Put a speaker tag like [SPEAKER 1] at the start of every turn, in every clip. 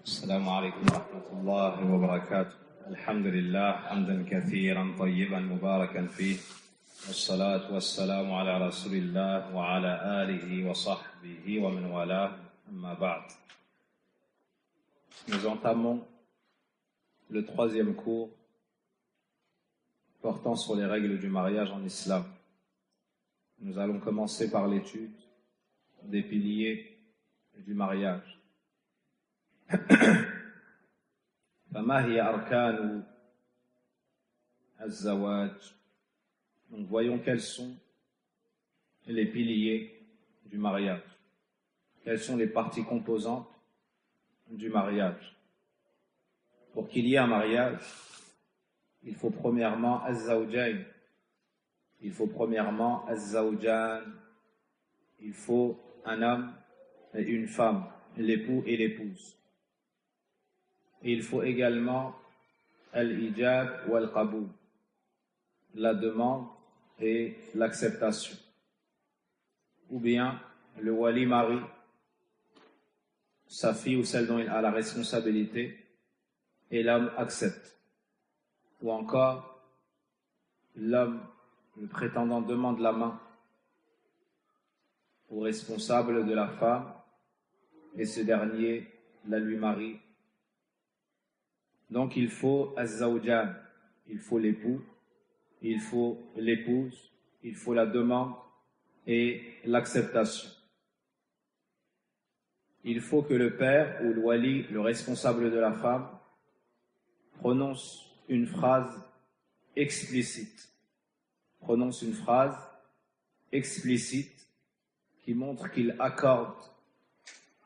[SPEAKER 1] السلام عليكم ورحمة الله وبركاته. الحمد لله حمدا كثيرا طيبا مباركا فيه، والصلاة والسلام على رسول الله وعلى آله وصحبه ومن والاه. أما بعد. Nous entamons le troisième cours portant sur les règles du mariage en islam. Nous allons commencer par l'étude des piliers du mariage. فما هي أركان الزواج. Donc voyons quels sont les piliers du mariage. Quelles sont les parties composantes du mariage. Pour qu'il y ait un mariage, il faut premièrement az-zawjayn. Il faut premièrement az-zawjan. Il faut un homme et une femme, l'époux et l'épouse. Et il faut également al-ijab ou al-qaboul, la demande et l'acceptation. Ou bien le wali marie sa fille ou celle dont il a la responsabilité et l'homme accepte. Ou encore l'homme, le prétendant, demande la main au responsable de la femme et ce dernier la lui marie. Donc il faut az-zawjan, il faut l'époux, il faut l'épouse, il faut la demande et l'acceptation. Il faut que le père ou le wali, le responsable de la femme, prononce une phrase explicite. Prononce une phrase explicite qui montre qu'il accorde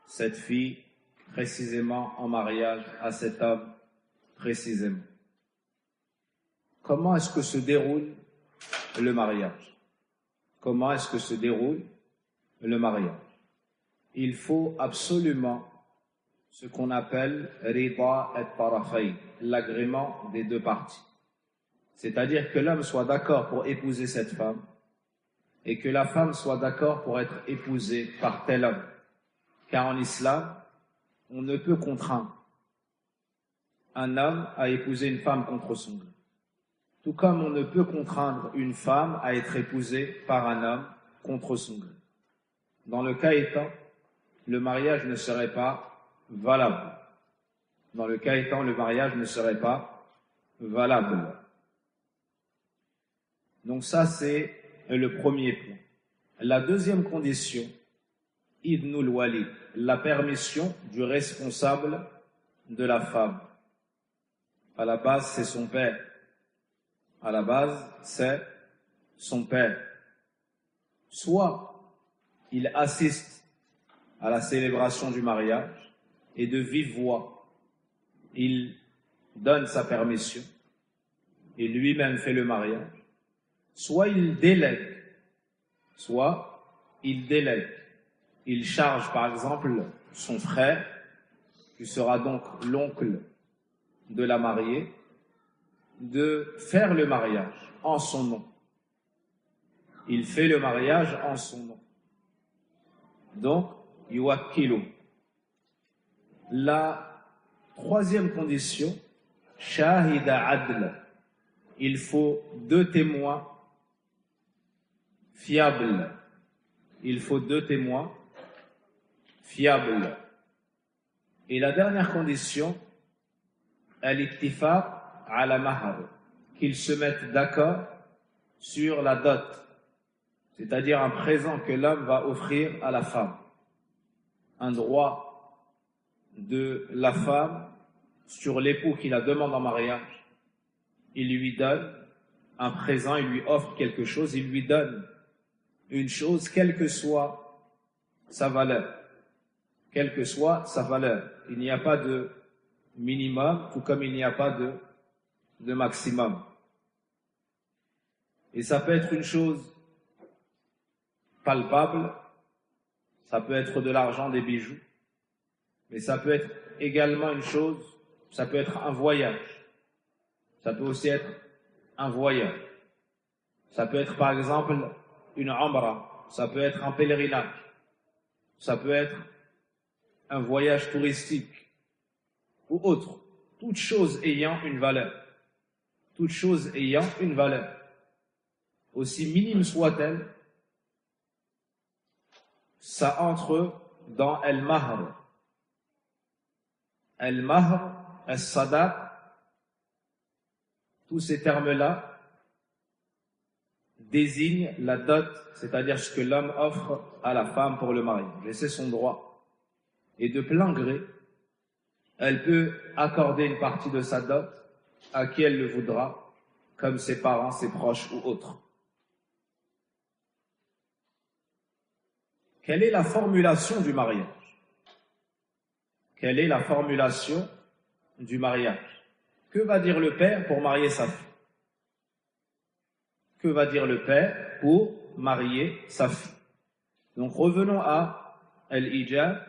[SPEAKER 1] cette fille précisément en mariage à cet homme précisément. Comment est-ce que se déroule le mariage? Comment est-ce que se déroule le mariage? Il faut absolument ce qu'on appelle rida at-tarafayn, l'agrément des deux parties. C'est-à-dire que l'homme soit d'accord pour épouser cette femme et que la femme soit d'accord pour être épousée par tel homme. Car en islam, on ne peut contraindre un homme à épouser une femme contre son gré. Tout comme on ne peut contraindre une femme à être épousée par un homme contre son gré. Dans le cas étant, le mariage ne serait pas valable. Dans le cas étant, le mariage ne serait pas valable. Donc ça, c'est le premier point. La deuxième condition, idnul wali, la permission du responsable de la femme. À la base, c'est son père. À la base, c'est son père. Soit il assiste à la célébration du mariage et de vive voix, il donne sa permission et lui-même fait le mariage. Soit il délègue. Il charge par exemple son frère, qui sera donc l'oncle de la mariée, de faire le mariage en son nom. Il fait le mariage en son nom. Donc, yuwakkilu. La troisième condition, shahida adl. Il faut deux témoins fiables. Il faut deux témoins fiables. Et la dernière condition, al-ittifaq ala mahar, qu'ils se mettent d'accord sur la dot, c'est-à-dire un présent que l'homme va offrir à la femme, un droit de la femme sur l'époux qui la demande en mariage. Il lui donne un présent, il lui offre quelque chose, il lui donne une chose, quelle que soit sa valeur. Quelle que soit sa valeur. Il n'y a pas de minimum, tout comme il n'y a pas de maximum. Et ça peut être une chose palpable, ça peut être de l'argent, des bijoux, mais ça peut être également une chose, ça peut être un voyage, ça peut aussi être un voyage, ça peut être par exemple une umrah, ça peut être un pèlerinage, ça peut être un voyage touristique, ou autre, toute chose ayant une valeur, toute chose ayant une valeur, aussi minime soit-elle, ça entre dans al-mahr. Al-mahr, al-sadaq, tous ces termes-là désignent la dot, c'est-à-dire ce que l'homme offre à la femme pour le mariage. Et c'est son droit. Et de plein gré, elle peut accorder une partie de sa dot à qui elle le voudra, comme ses parents, ses proches ou autres. Quelle est la formulation du mariage? Quelle est la formulation du mariage? Que va dire le père pour marier sa fille? Que va dire le père pour marier sa fille? Donc revenons à al-ijab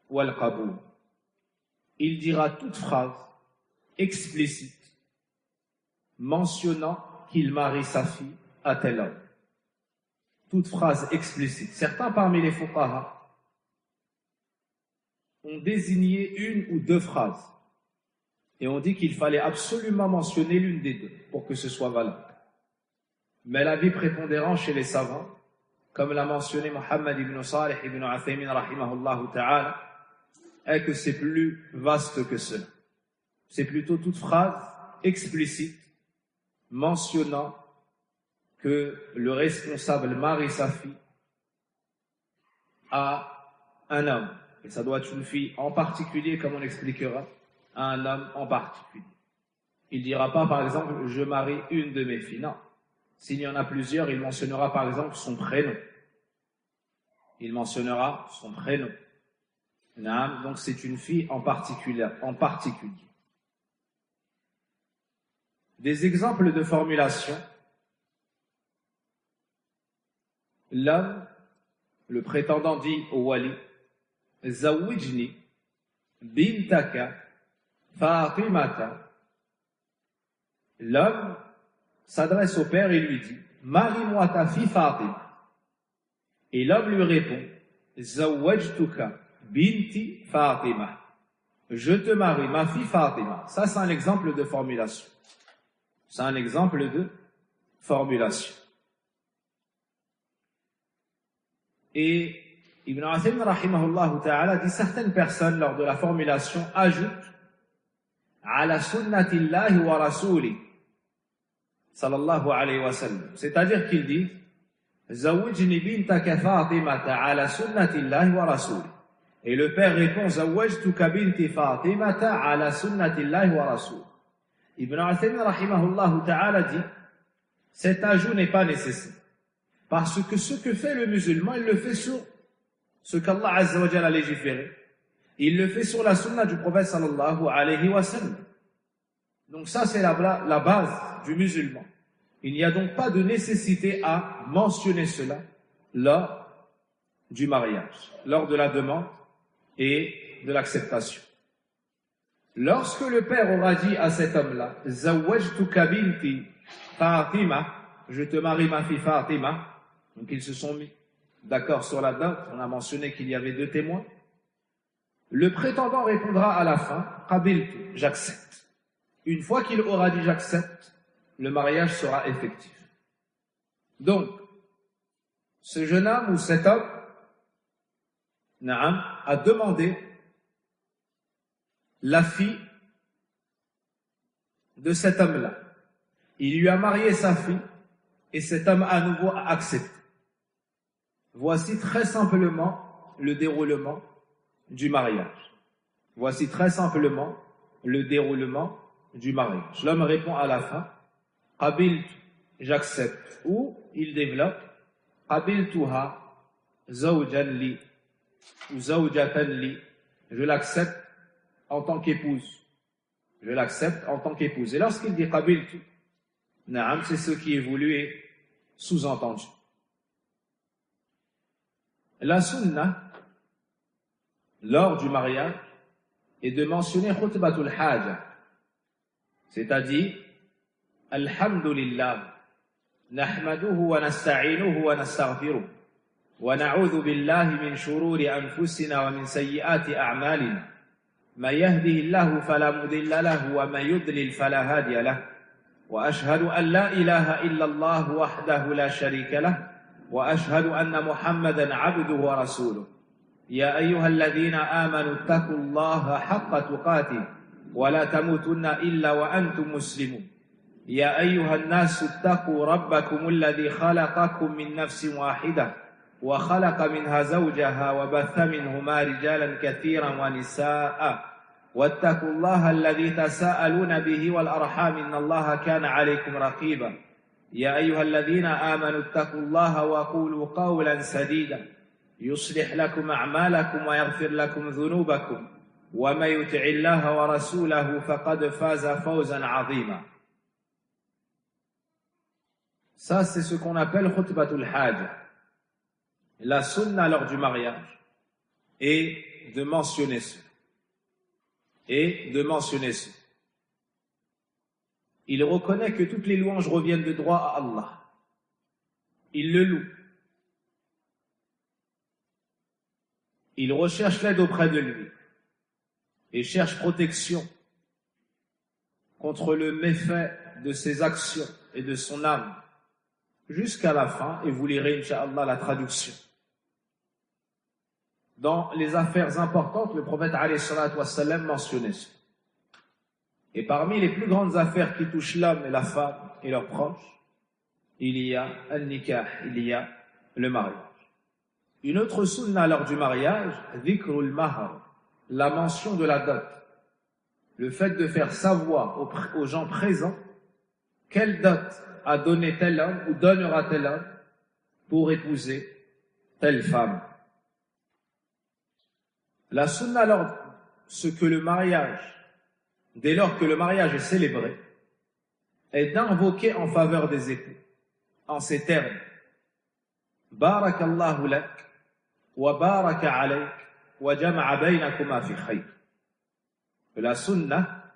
[SPEAKER 1] ou al-qaboul. Il dira toute phrase explicite mentionnant qu'il marie sa fille à tel homme. Toute phrase explicite. Certains parmi les fuqaha ont désigné une ou deux phrases et ont dit qu'il fallait absolument mentionner l'une des deux pour que ce soit valable. Mais l'avis prépondérant chez les savants, comme l'a mentionné Muhammad ibn Salih ibn Uthaymin rahimahullah ta'ala, est que c'est plus vaste que cela. C'est plutôt toute phrase explicite mentionnant que le responsable marie sa fille à un homme. Et ça doit être une fille en particulier, comme on expliquera, à un homme en particulier. Il ne dira pas, par exemple, je marie une de mes filles. Non. S'il y en a plusieurs, il mentionnera, par exemple, son prénom. Il mentionnera son prénom. Donc c'est une fille en particulier. Des exemples de formulation. L'homme, le prétendant dit au wali, Zawijni bintaka Fatimata. L'homme s'adresse au père et lui dit, marie-moi ta fille Fatima. Et l'homme lui répond, Zawajtuka binti Fatima. Je te marie ma fille Fatima. Ça, c'est un exemple de formulation. C'est un exemple de formulation. Et Ibn Uthaymin rahimahullah ta'ala dit certaines personnes lors de la formulation ajoutent ala sunnatillahi wa rasuli sallallahu alayhi wa sallam. C'est-à-dire qu'ils disent Zawijni bintaka Fatimata ala sunnatillahi wa rasuli. Et le père répond Zawajtuka binti Fatimata ala sunnatillahi wa rasuli. Ibn Uthaymin rahimahullah ta'ala dit cet ajout n'est pas nécessaire. Parce que ce que fait le musulman, il le fait sur ce qu'Allah Azza wa Jalla a légiféré. Il le fait sur la sunna du prophète sallallahu alayhi wa sallam. Donc ça, c'est la base du musulman. Il n'y a donc pas de nécessité à mentionner cela lors du mariage, lors de la demande et de l'acceptation. Lorsque le père aura dit à cet homme-là, Zawajtuka binti Fatima, je te marie ma fille Fatima, donc ils se sont mis d'accord sur la date, on a mentionné qu'il y avait deux témoins. Le prétendant répondra à la fin, Qabiltu, j'accepte. Une fois qu'il aura dit j'accepte, le mariage sera effectif. Donc, ce jeune homme ou cet homme, Naam, a demandé la fille de cet homme-là. Il lui a marié sa fille et cet homme à nouveau a accepté. Voici très simplement le déroulement du mariage. Voici très simplement le déroulement du mariage. L'homme répond à la fin, Qabiltu, j'accepte. Ou il développe, Qabiltuha zawjan li, ou zawjatan li, je l'accepte en tant qu'épouse. Je l'accepte en tant qu'épouse. Et lorsqu'il dit Qabiltu, Naam, c'est ce qui est voulu et sous-entendu. La sunna, lors du mariage, est de mentionner khutbatul haja, c'est-à-dire Alhamdulillah, nahmaduhu wa nasta'inuhu wa nastaghfiruh, wa na'udhu billahi min shururi anfusina wa min sayyiati a'malina, من يهده الله فلا مضل له ومن يضلل فلا هادي له وأشهد أن لا إله إلا الله وحده لا شريك له وأشهد أن محمدا عبده ورسوله يا أيها الذين آمنوا اتقوا الله حق تقاته ولا تموتن إلا وأنتم مسلمون يا أيها الناس اتقوا ربكم الذي خلقكم من نفس واحدة وخلق منها زوجها وبث منهما رجالا كثيرا ونساء واتقوا الله الذي تساءلون به والأرحام إن الله كان عليكم رقيبا يا أيها الذين آمنوا اتقوا الله وقولوا قولا سديدا يصلح لكم أعمالكم ويغفر لكم ذنوبكم ومن يطع الله ورسوله فقد فاز فوزا عظيما. Ça, c'est ce qu'on appelle khutbatul haja, la sunna lors du mariage, et de mentionner ce. Il reconnaît que toutes les louanges reviennent de droit à Allah. Il le loue. Il recherche l'aide auprès de lui et cherche protection contre le méfait de ses actions et de son âme jusqu'à la fin, et vous lirez, Inch'Allah, la traduction. Dans les affaires importantes, le prophète alayhi salatu wassalam mentionnait ça. Et parmi les plus grandes affaires qui touchent l'homme et la femme et leurs proches, il y a al-nikah, il y a le mariage. Une autre sunna lors du mariage, dhikrul mahar, la mention de la dot. Le fait de faire savoir aux gens présents quelle dot a donné tel homme ou donnera tel homme pour épouser telle femme. La sunna lors dès lors que le mariage est célébré, est d'invoquer en faveur des époux en ces termes: Barakallahu lak wa baraka alayk wa jama'a baynakuma fi khayr. La sunna,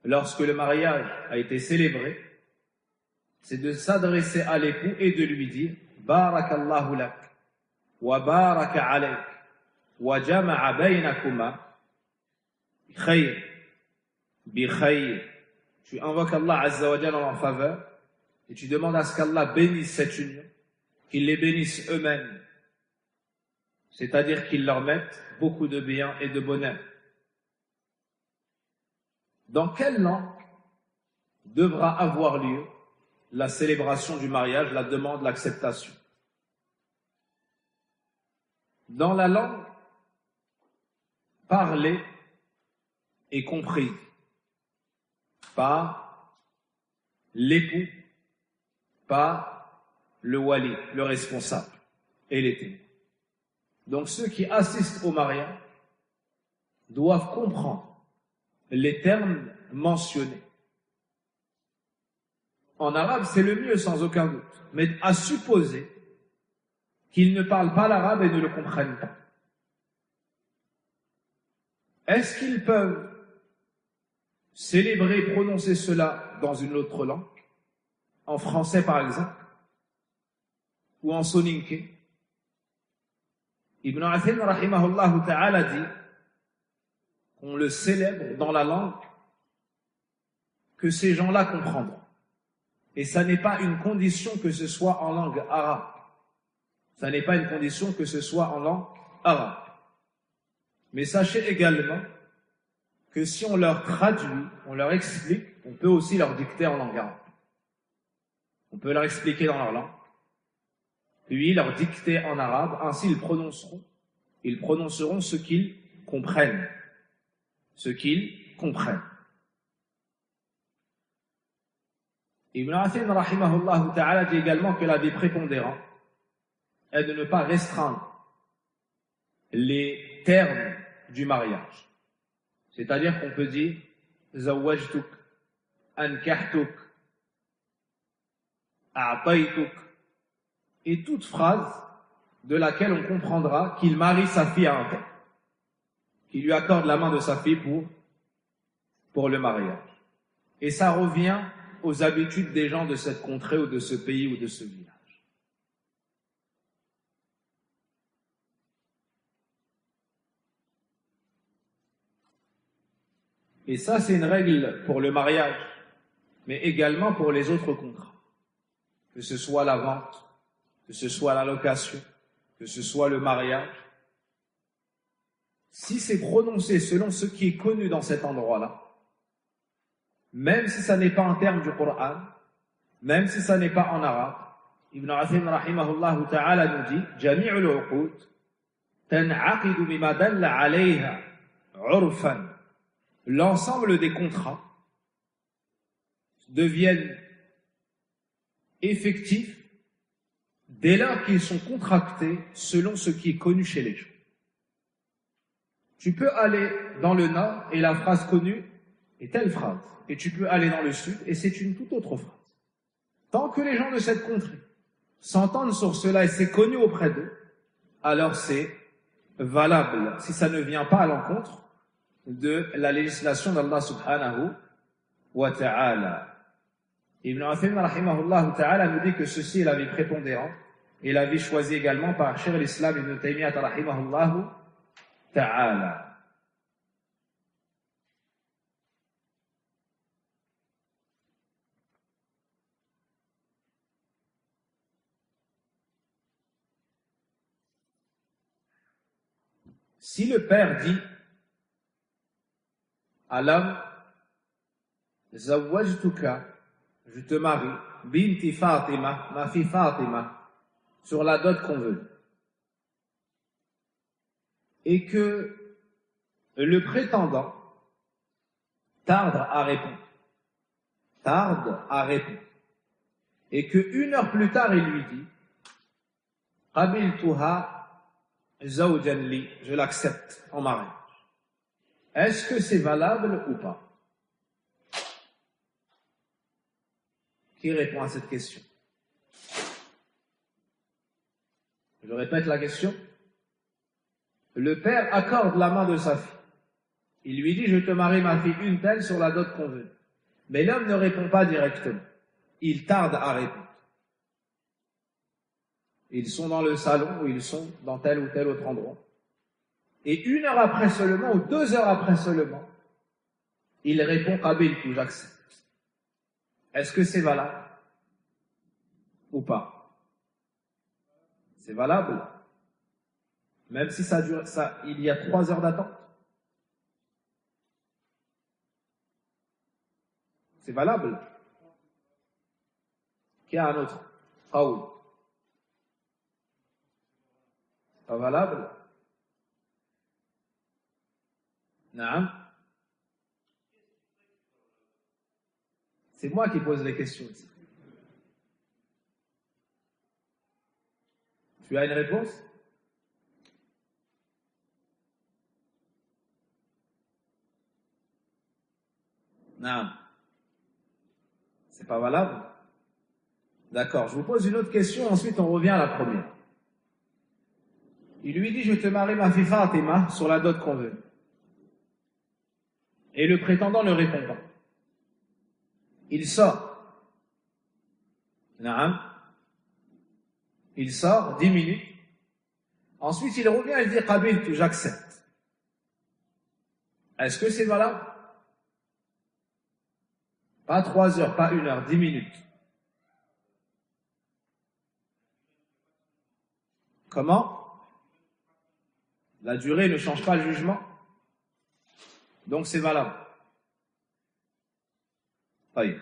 [SPEAKER 1] lorsque le mariage a été célébré, c'est de s'adresser à l'époux et de lui dire Barakallahu lak wa baraka alayk wa jama'a baynakuma khayr bi khayr. Tu invoques Allah Azza wa Jalla en faveur et tu demandes à ce qu'Allah bénisse cette union, qu'il les bénisse eux-mêmes, c'est-à-dire qu'il leur mette beaucoup de bien et de bonheur. Dans quelle langue devra avoir lieu la célébration du mariage, la demande, l'acceptation? Dans la langue parlée et comprise par l'époux, par le wali, le responsable, et les témoins. Donc ceux qui assistent au mariage doivent comprendre les termes mentionnés. En arabe, c'est le mieux sans aucun doute, mais à supposer qu'ils ne parlent pas l'arabe et ne le comprennent pas. Est-ce qu'ils peuvent célébrer et prononcer cela dans une autre langue, en français par exemple, ou en soninké? Ibn Athim rahimahullah ta'ala dit qu'on le célèbre dans la langue que ces gens-là comprendront. Et ça n'est pas une condition que ce soit en langue arabe. Ça n'est pas une condition que ce soit en langue arabe. Mais sachez également que si on leur traduit, on leur explique, on peut aussi leur dicter en langue arabe. On peut leur expliquer dans leur langue, puis leur dicter en arabe, ainsi ils prononceront ce qu'ils comprennent. Ce qu'ils comprennent. Ibn Athim rahimahullah ta'ala dit également que la vie prépondérante est de ne pas restreindre les termes du mariage. C'est-à-dire qu'on peut dire zawajtuk, ankahtuk, a'taytuk, et toute phrase de laquelle on comprendra qu'il marie sa fille à un tel, qu'il lui accorde la main de sa fille pour le mariage. Et ça revient aux habitudes des gens de cette contrée ou de ce pays ou de ce village. Et ça, c'est une règle pour le mariage, mais également pour les autres contrats. Que ce soit la vente, que ce soit la location, que ce soit le mariage. Si c'est prononcé selon ce qui est connu dans cet endroit-là, même si ça n'est pas en termes du Coran, même si ça n'est pas en arabe, Ibn Uthaymin rahimahullah ta'ala nous dit Jami'ul uqud tan'aqidu bima dalla 'alayha 'urfan. L'ensemble des contrats deviennent effectifs dès lors qu'ils sont contractés selon ce qui est connu chez les gens. Tu peux aller dans le nord et la phrase connue est telle phrase, et tu peux aller dans le sud et c'est une toute autre phrase. Tant que les gens de cette contrée s'entendent sur cela et c'est connu auprès d'eux, alors c'est valable si ça ne vient pas à l'encontre de la législation d'Allah subhanahu wa ta'ala. Ibn Uthaymin rahimahullah ta'ala nous dit que ceci est l'avis prépondérant et l'avis choisi également par Cheikh l'Islam Ibn Taymiyyah rahimahullah ta'ala. Si le père dit à l'homme, Zawwajtuka, je te marie, binti Fatima, ma fille Fatima, sur la dot qu'on veut, et que le prétendant tarde à répondre, et que 1 heure plus tard il lui dit, Qabiltuha zawjan li, je l'accepte en mariage. Est-ce que c'est valable ou pas? Qui répond à cette question? Je répète la question. Le père accorde la main de sa fille. Il lui dit, je te marie ma fille une telle sur la dot convenue. Mais l'homme ne répond pas directement. Il tarde à répondre. Ils sont dans le salon ou ils sont dans tel ou tel autre endroit. Et 1 heure après seulement, ou 2 heures après seulement, il répond, Qabiltu, j'accepte. Est-ce que c'est valable? Ou pas? C'est valable? Même si ça dure, il y a 3 heures d'attente? C'est valable? Qui a un autre? Qaoul. Pas valable? Naam. C'est moi qui pose les questions ici. Tu as une réponse? Non. C'est pas valable? D'accord. Je vous pose une autre question, ensuite on revient à la première. Il lui dit, je te marie ma fille Fatima sur la dot qu'on veut. Et le prétendant ne répond pas. Il sort. Naam. Il sort 10 minutes. Ensuite, il revient et il dit, Qabiltu, j'accepte. Est-ce que c'est valable? Pas 3 heures, pas 1 heure, 10 minutes. Comment? La durée ne change pas le jugement. Donc c'est valable. Oui.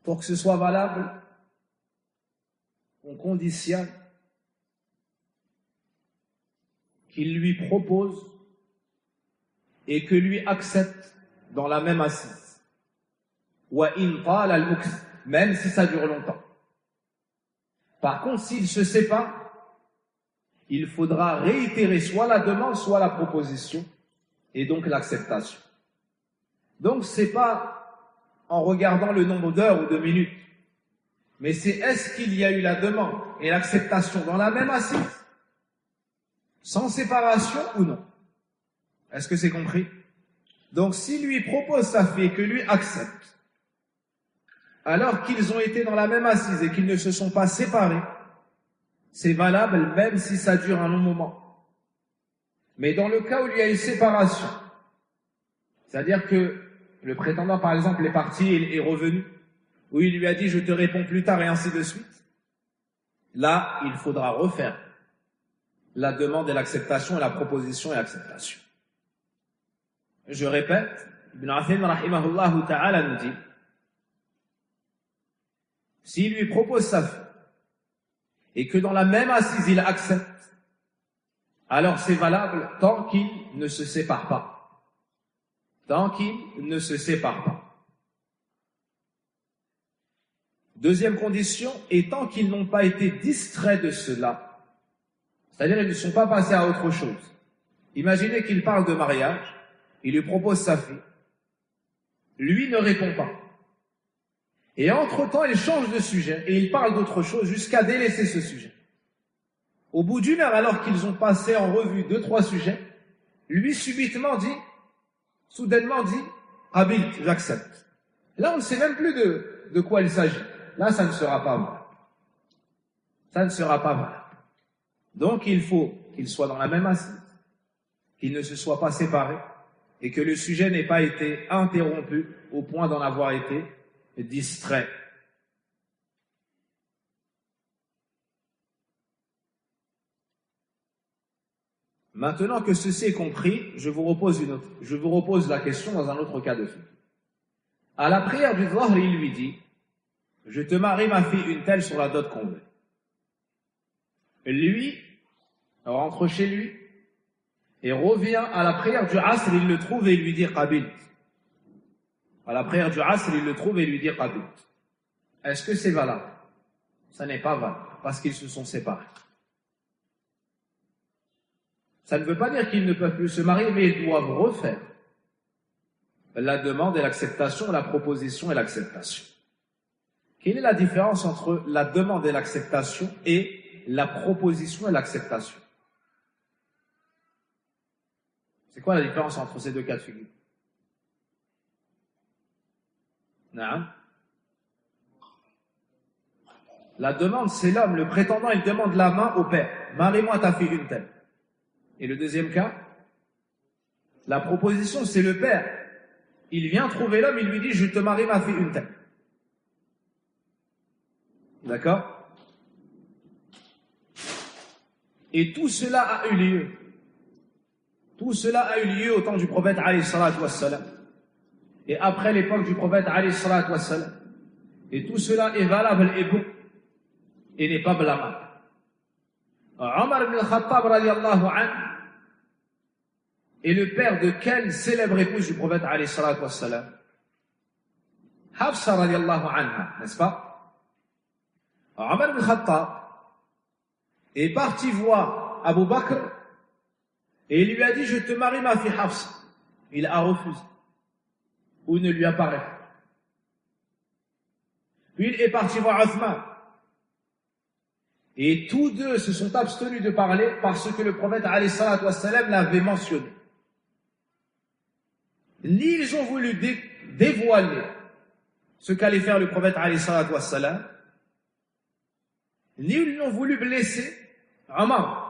[SPEAKER 1] Pour que ce soit valable, on conditionne qu'il lui propose et que lui accepte dans la même assise. Wa in qala al-muks, même si ça dure longtemps. Par contre, s'il se sépare, il faudra réitérer soit la demande, soit la proposition, et donc l'acceptation. Donc c'est pas en regardant le nombre d'heures ou de minutes, mais c'est est-ce qu'il y a eu la demande et l'acceptation dans la même assise, sans séparation ou non? Est-ce que c'est compris? Donc si lui propose sa fille et que lui accepte, alors qu'ils ont été dans la même assise et qu'ils ne se sont pas séparés, c'est valable même si ça dure un long moment. Mais dans le cas où il y a une séparation, C'est-à-dire que le prétendant, par exemple, est parti et est revenu, ou il lui a dit « je te réponds plus tard » et ainsi de suite. Là, il faudra refaire la demande et l'acceptation, et la proposition et l'acceptation. Je répète, Ibn Uthaymin rahimahullah ta'ala nous dit, s'il lui propose sa fille, et que dans la même assise il accepte, alors c'est valable tant qu'il ne se sépare pas. Tant qu'il ne se sépare pas. Deuxième condition, et tant qu'ils n'ont pas été distraits de cela, c'est-à-dire ils ne sont pas passés à autre chose. Imaginez qu'il parle de mariage, il lui propose sa fille, lui ne répond pas. Et entre-temps, il change de sujet et il parle d'autre chose jusqu'à délaisser ce sujet. Au bout d'une heure, alors qu'ils ont passé en revue 2-3 sujets, lui subitement dit, soudainement dit, « Qabil, j'accepte ». Là, on ne sait même plus de quoi il s'agit. Là, ça ne sera pas vrai. Ça ne sera pas vrai. Donc, il faut qu'ils soient dans la même assise, qu'ils ne se soient pas séparés et que le sujet n'ait pas été interrompu au point d'en avoir été distrait. Maintenant que ceci est compris, je vous repose la question dans un autre cas de figure. À la prière du Dhahr, il lui dit, je te marie ma fille une telle sur la dot qu'on veut. Lui rentre chez lui et revient à la prière du Asr, il le trouve et il lui dit Qabil. À la prière du Asr, il le trouve et il lui dit Qabil. Est-ce que c'est valable? Ça n'est pas valable parce qu'ils se sont séparés. Ça ne veut pas dire qu'ils ne peuvent plus se marier, mais ils doivent refaire la demande et l'acceptation, la proposition et l'acceptation. Quelle est la différence entre la demande et l'acceptation et la proposition et l'acceptation? C'est quoi la différence entre ces deux cas de figure? Non. La demande, c'est l'homme, le prétendant, il demande la main au père. Marie-moi ta fille une telle. Et le deuxième cas, la proposition, c'est le père. Il vient trouver l'homme, il lui dit, je te marie ma fille une telle. D'accord? Et tout cela a eu lieu. Tout cela a eu lieu au temps du prophète alayhi salatu wassalam. Et après l'époque du prophète alayhi salatu wassalam. Et tout cela est valable et bon. Et n'est pas blâmable. Omar ibn al-Khattab radiallahu anhu est le père de quelle célèbre épouse du prophète alayhi salatu wassalam? Hafsa radiallahu anha, n'est-ce pas? Omar ibn al-Khattab est parti voir Abu Bakr et il lui a dit, je te marie ma fille Hafsa. Il a refusé. Ou ne lui a pas répondu. Puis il est parti voir Uthman. Et tous deux se sont abstenus de parler parce que le prophète alayhi salatu wassalam l'avait mentionné. Ni ils ont voulu dévoiler ce qu'allait faire le prophète alayhi salatu wassalam, ni ils n'ont voulu blesser Omar.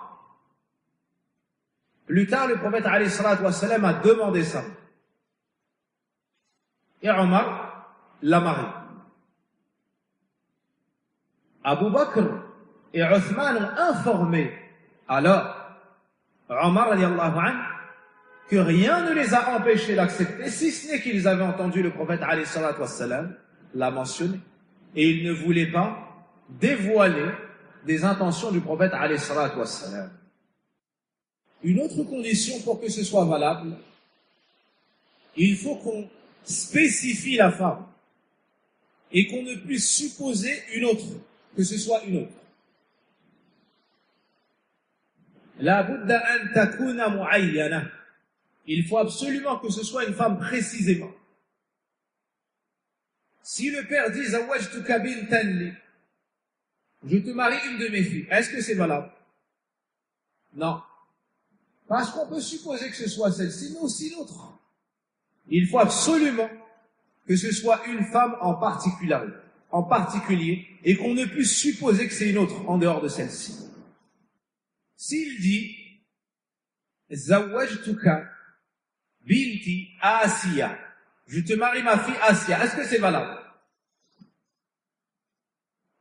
[SPEAKER 1] Plus tard, le prophète alayhi salatu wassalam a demandé ça. Et Omar l'a marié. Abu Bakr et Uthman ont informé alors Omar radiallahu anhu que rien ne les a empêchés d'accepter, si ce n'est qu'ils avaient entendu le prophète alayhi salatu wassalam l'a mentionné. Et ils ne voulaient pas dévoiler des intentions du prophète alayhi salatu wassalam. Une autre condition pour que ce soit valable, il faut qu'on spécifie la femme et qu'on ne puisse supposer une autre, que ce soit une autre. La budda an takuna muayyana. Il faut absolument que ce soit une femme précisément. Si le père dit zawajtuka bintan li, je te marie une de mes filles, est-ce que c'est valable? Non. Parce qu'on peut supposer que ce soit celle-ci, mais aussi l'autre. Il faut absolument que ce soit une femme en particulier, et qu'on ne puisse supposer que c'est une autre en dehors de celle-ci. S'il dit zawajtuka binti Asiya. Je te marie ma fille Asiya. Est-ce que c'est valable?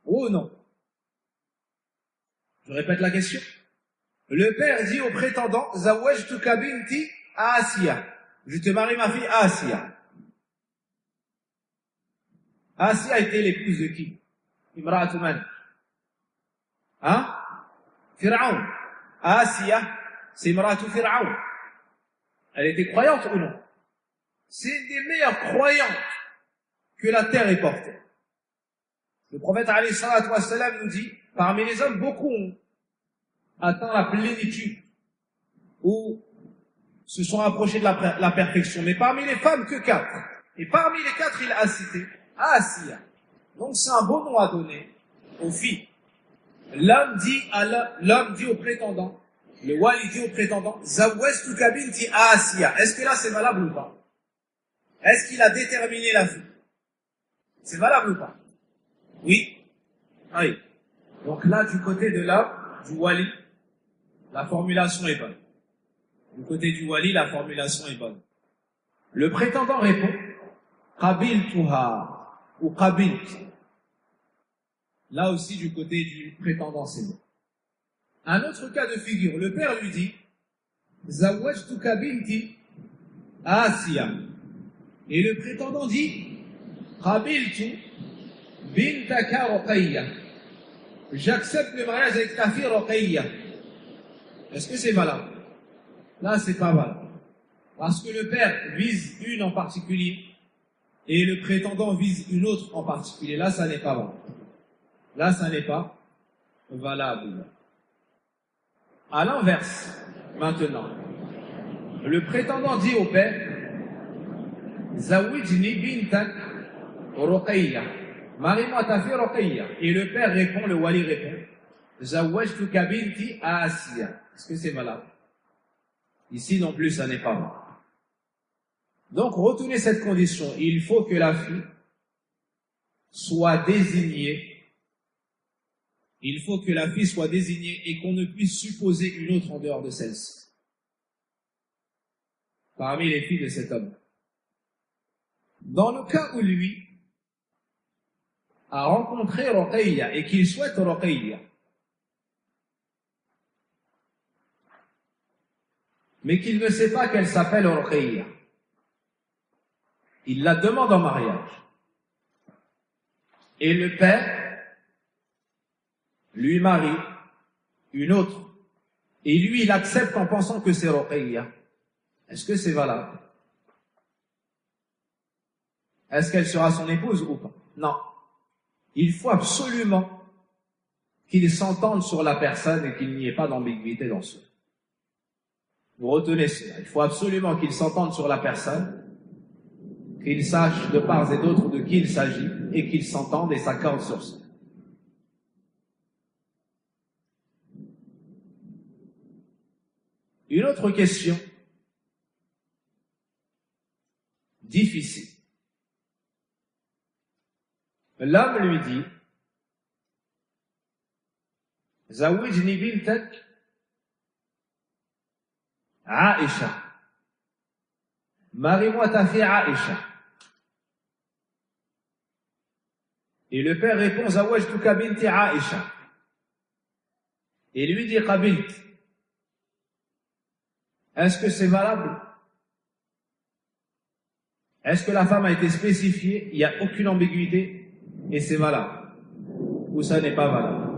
[SPEAKER 1] Oh non. Je répète la question. Le père dit au prétendant, Zawajtuka binti Asiya. Je te marie ma fille Asiya. Asiya était l'épouse de qui? Imra'atu man? Hein? Pharaon. Asiya, c'est Imra'atu Pharaon. Elle était croyante ou non? C'est une des meilleures croyantes que la terre ait portée. Le prophète alayhi salatu wassalam nous dit, parmi les hommes, beaucoup ont atteint la plénitude ou se sont approchés de la perfection. Mais parmi les femmes, que 4. Et parmi les 4, il a cité Asiya. Donc c'est un beau nom à donner aux filles. L'homme dit au prétendant, le wali dit au prétendant, Zawajtuka binti Asiya. Est-ce que là c'est valable ou pas? Est-ce qu'il a déterminé la fille? C'est valable ou pas? Oui. Oui. Donc là, du côté de l'homme, du wali, la formulation est bonne. Du côté du wali, la formulation est bonne. Le prétendant répond, Qabiltuha ou Qabilt. Là aussi, du côté du prétendant, c'est bon. Un autre cas de figure, le père lui dit, Zawajtuka binti Asiya. Et le prétendant dit, Qabiltu bintaka Ruqayya. J'accepte le mariage avec ta fille Ruqayya. Est-ce que c'est valable? Là, c'est pas valable. Parce que le père vise une en particulier et le prétendant vise une autre en particulier. Là, ça n'est pas valable. Là, ça n'est pas valable. À l'inverse, maintenant, le prétendant dit au père, Zawijni bintak Ruqayya. Marie-moi ta fille Ruqayya. Et le père répond, le wali répond, Zawajtuka binti Asiya. Est-ce que c'est valable? Ici non plus, ça n'est pas valable. Donc, retenez cette condition. Il faut que la fille soit désignée. Il faut que la fille soit désignée et qu'on ne puisse supposer une autre en dehors de celle-ci. Parmi les filles de cet homme. Dans le cas où lui a rencontré Ruqayya et qu'il souhaite Ruqayya, mais qu'il ne sait pas qu'elle s'appelle Ruqayya, il la demande en mariage. Et le père lui marie une autre. Et lui, il accepte en pensant que c'est Ruqayya. Est-ce que c'est valable? Est-ce qu'elle sera son épouse ou pas? Non. Il faut absolument qu'ils s'entendent sur la personne et qu'il n'y ait pas d'ambiguïté dans ce. Vous retenez cela. Il faut absolument qu'ils s'entendent sur la personne, qu'ils sachent de part et d'autre de qui il s'agit et qu'ils s'entendent et s'accordent sur ça. Une autre question difficile. L'homme lui dit, Zawijni bintak Aïcha. Marie-moi ta fille Aïcha. Et le père répond, Zawajtuka binti Aïcha. Et lui dit, Qabilt. Est-ce que c'est valable? Est-ce que la femme a été spécifiée? Il n'y a aucune ambiguïté et c'est valable. Ou ça n'est pas valable?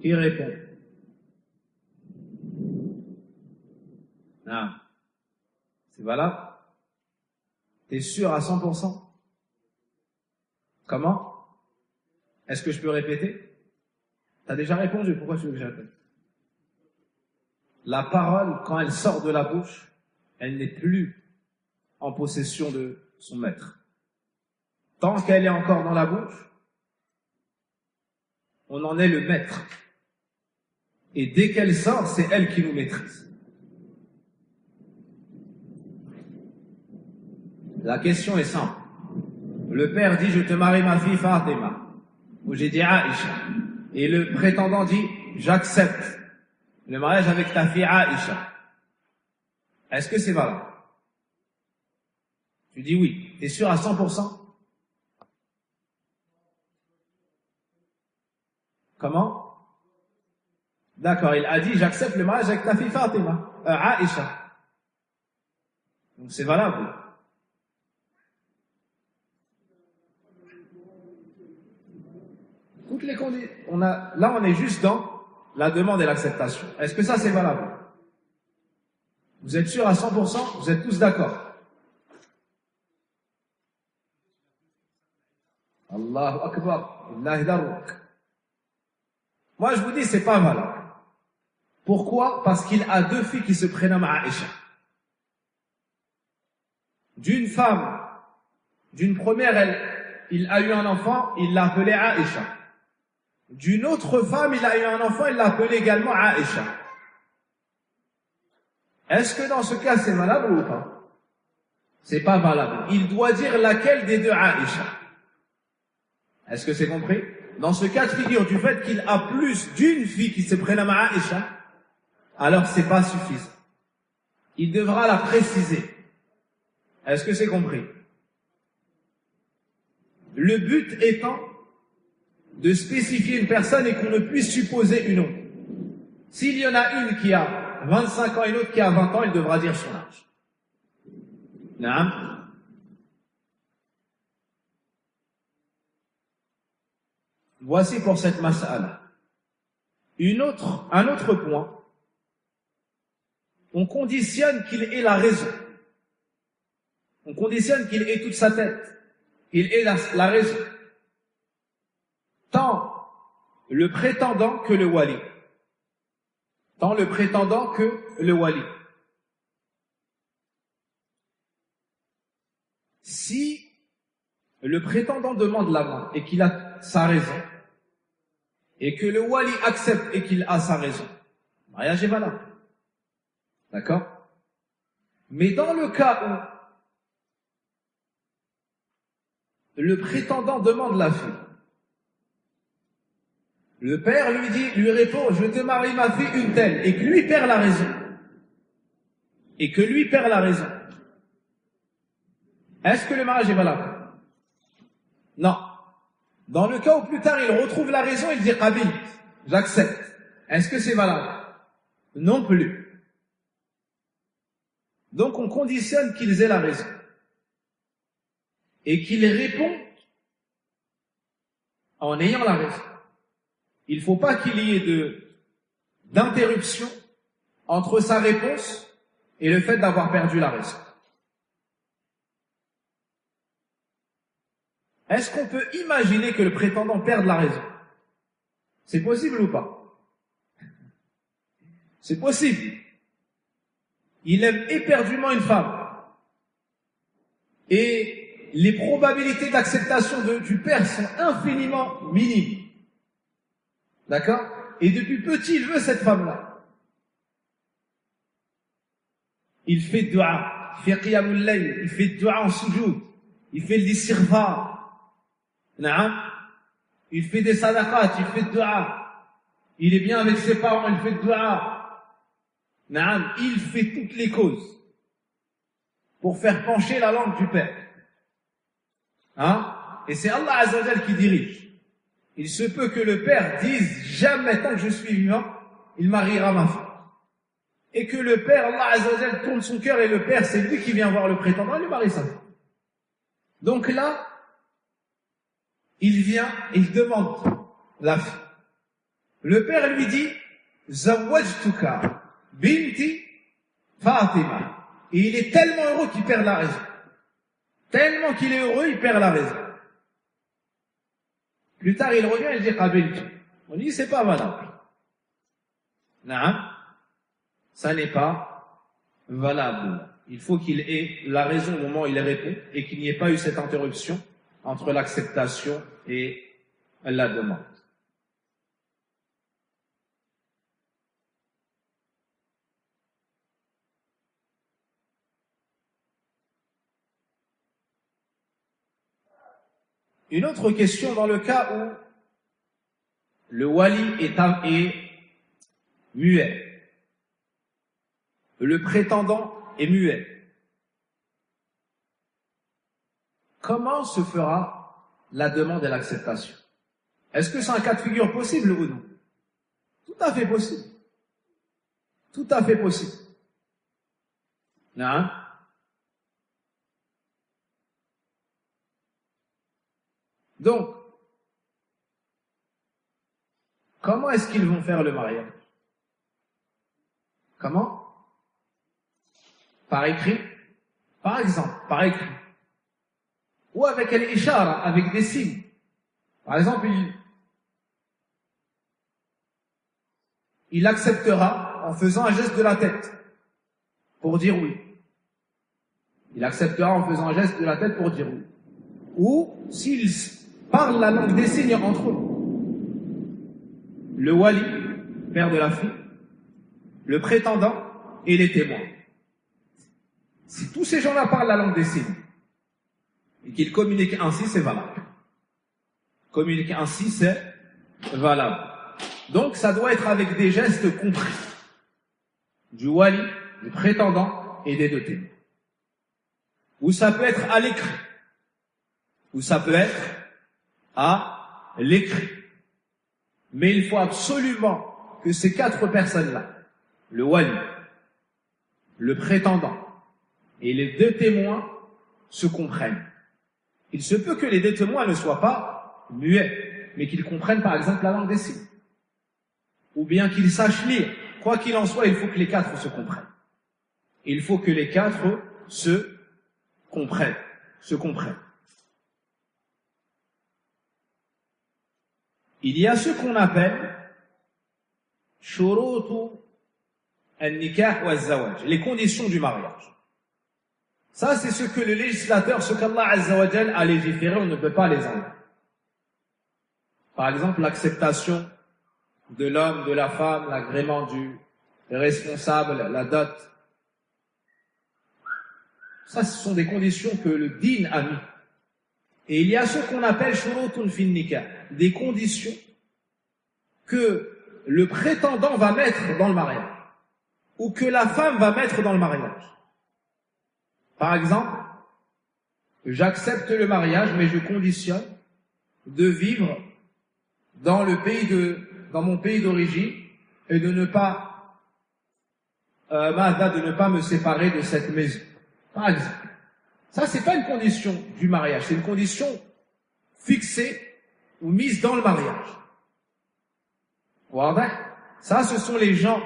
[SPEAKER 1] Qui répond? Non. C'est valable? T'es sûr à 100%? Comment? Est-ce que je peux répéter? T'as déjà répondu, pourquoi tu veux que je répète? La parole, quand elle sort de la bouche, elle n'est plus en possession de son maître. Tant qu'elle est encore dans la bouche, on en est le maître. Et dès qu'elle sort, c'est elle qui nous maîtrise. La question est simple. Le père dit, je te marie ma fille Fatima. Ou j'ai dit Aïcha. Et le prétendant dit, j'accepte le mariage avec ta fille Aïcha. Est-ce que c'est valable? Tu dis oui. T'es sûr à 100%? Comment? D'accord, il a dit j'accepte le mariage avec ta fille Fatima, Aïcha. Donc c'est valable. Toutes les conditions. Là, on est juste dans la demande et l'acceptation. Est-ce que ça c'est valable? Vous êtes sûr à 100%? Vous êtes tous d'accord? Allahu Akbar. Allahi daruk. Moi, je vous dis, c'est pas valable. Pourquoi? Parce qu'il a deux filles qui se prénomment Aïcha. D'une femme, d'une première, il a eu un enfant, il l'a appelée Aïcha. D'une autre femme, il a eu un enfant, il l'a appelée également Aïcha. Est-ce que dans ce cas, c'est valable ou pas? C'est pas valable. Il doit dire laquelle des deux Aïcha. Est-ce que c'est compris? Dans ce cas de figure, du fait qu'il a plus d'une fille qui se prénomme Aïcha, alors c'est pas suffisant. Il devra la préciser. Est-ce que c'est compris? Le but étant de spécifier une personne et qu'on ne puisse supposer une autre. S'il y en a une qui a 25 ans et une autre qui a 20 ans, il devra dire son âge. Naam. Voici pour cette mas'ala. Un autre point. On conditionne qu'il ait la raison. On conditionne qu'il ait toute sa tête. Il ait la raison. Tant le prétendant que le wali. Tant le prétendant que le wali. Si le prétendant demande la main et qu'il a sa raison, et que le wali accepte et qu'il a sa raison, le mariage est valable. D'accord? Mais dans le cas où le prétendant demande la fille, le père lui répond, je te marie ma fille une telle, et que lui perd la raison. Et que lui perd la raison. Est-ce que le mariage est valable? Non. Dans le cas où plus tard il retrouve la raison, il dit Qabil, j'accepte. Est-ce que c'est valable? Non plus. Donc on conditionne qu'ils aient la raison. Et qu'ils répondent en ayant la raison. Il ne faut pas qu'il y ait d'interruption entre sa réponse et le fait d'avoir perdu la raison. Est-ce qu'on peut imaginer que le prétendant perde la raison? C'est possible ou pas? C'est possible. Il aime éperdument une femme. Et les probabilités d'acceptation du père sont infiniment minimes. D'accord? Et depuis petit, il veut cette femme-là. Il fait dua, il fait qiyamul layl, il fait dua en sujoud, il fait l'istighfar. Il fait des sadaqat, il fait dua. Il est bien avec ses parents, il fait dua. Il fait toutes les causes pour faire pencher la langue du père. Et c'est Allah Azza wa Jal qui dirige. Il se peut que le père dise jamais tant que je suis vivant, il mariera ma fille. Et que le père, Allah Azza wa Jal, tourne son cœur et le père, c'est lui qui vient voir le prétendant et lui marie sa fille. Donc là, il vient, il demande la fille. Le père lui dit, Zawwajtuka binti Fatima. Et il est tellement heureux qu'il perd la raison. Tellement qu'il est heureux, il perd la raison. Plus tard, il revient et il dit Qabiltu. On dit, c'est pas valable. Ça n'est pas valable. Il faut qu'il ait la raison au moment où il répond et qu'il n'y ait pas eu cette interruption entre l'acceptation et la demande. Une autre question dans le cas où le wali est muet. Le prétendant est muet. Comment se fera la demande et l'acceptation? Est-ce que c'est un cas de figure possible ou non? Tout à fait possible. Tout à fait possible. Non? Donc, comment est-ce qu'ils vont faire le mariage? Comment? Par écrit? Par exemple, par écrit. Ou avec l'ishara, avec des signes. Par exemple, il acceptera en faisant un geste de la tête pour dire oui. Il acceptera en faisant un geste de la tête pour dire oui. Ou s'ils parlent la langue des signes entre eux. Le wali, père de la fille, le prétendant et les témoins. Si tous ces gens-là parlent la langue des signes et qu'ils communiquent ainsi, c'est valable. Communiquer ainsi, c'est valable. Donc, ça doit être avec des gestes compris. Du wali, du prétendant et des deux témoins. Ou ça peut être à l'écrit. Ou ça peut être à l'écrit. Mais il faut absolument que ces quatre personnes-là, le wali, le prétendant et les deux témoins, se comprennent. Il se peut que les deux témoins ne soient pas muets, mais qu'ils comprennent par exemple la langue des signes. Ou bien qu'ils sachent lire. Quoi qu'il en soit, il faut que les quatre se comprennent. Il faut que les quatre se comprennent. Il y a ce qu'on appelle shurutu al-nikah wa al-zawaj, les conditions du mariage. Ça, c'est ce que le législateur, ce qu'Allah Azza wa Jal a légiféré, on ne peut pas les enlever. Par exemple, l'acceptation de l'homme, de la femme, l'agrément du responsable, la dot. Ça, ce sont des conditions que le din a mis. Et il y a ce qu'on appelle shurutun fin nikah, des conditions que le prétendant va mettre dans le mariage, ou que la femme va mettre dans le mariage. Par exemple, j'accepte le mariage, mais je conditionne de vivre dans mon pays d'origine et de ne pas me séparer de cette maison. Par exemple. Ça, c'est pas une condition du mariage, c'est une condition fixée ou mise dans le mariage. Voilà. Ça, ce sont les gens,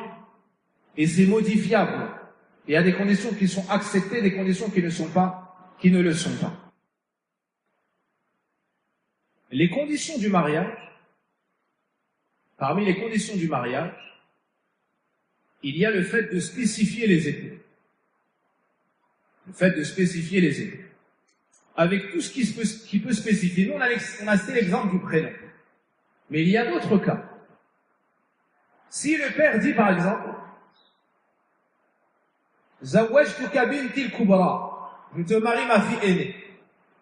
[SPEAKER 1] et c'est modifiable. Il y a des conditions qui sont acceptées, des conditions qui ne le sont pas. Les conditions du mariage, parmi les conditions du mariage, il y a le fait de spécifier les époux. Le fait de spécifier les époux. Avec tout ce qui peut spécifier. Nous, on a cité l'exemple du prénom. Mais il y a d'autres cas. Si le père dit, par exemple, Zawajtuka binti al-kubra, je te marie ma fille aînée.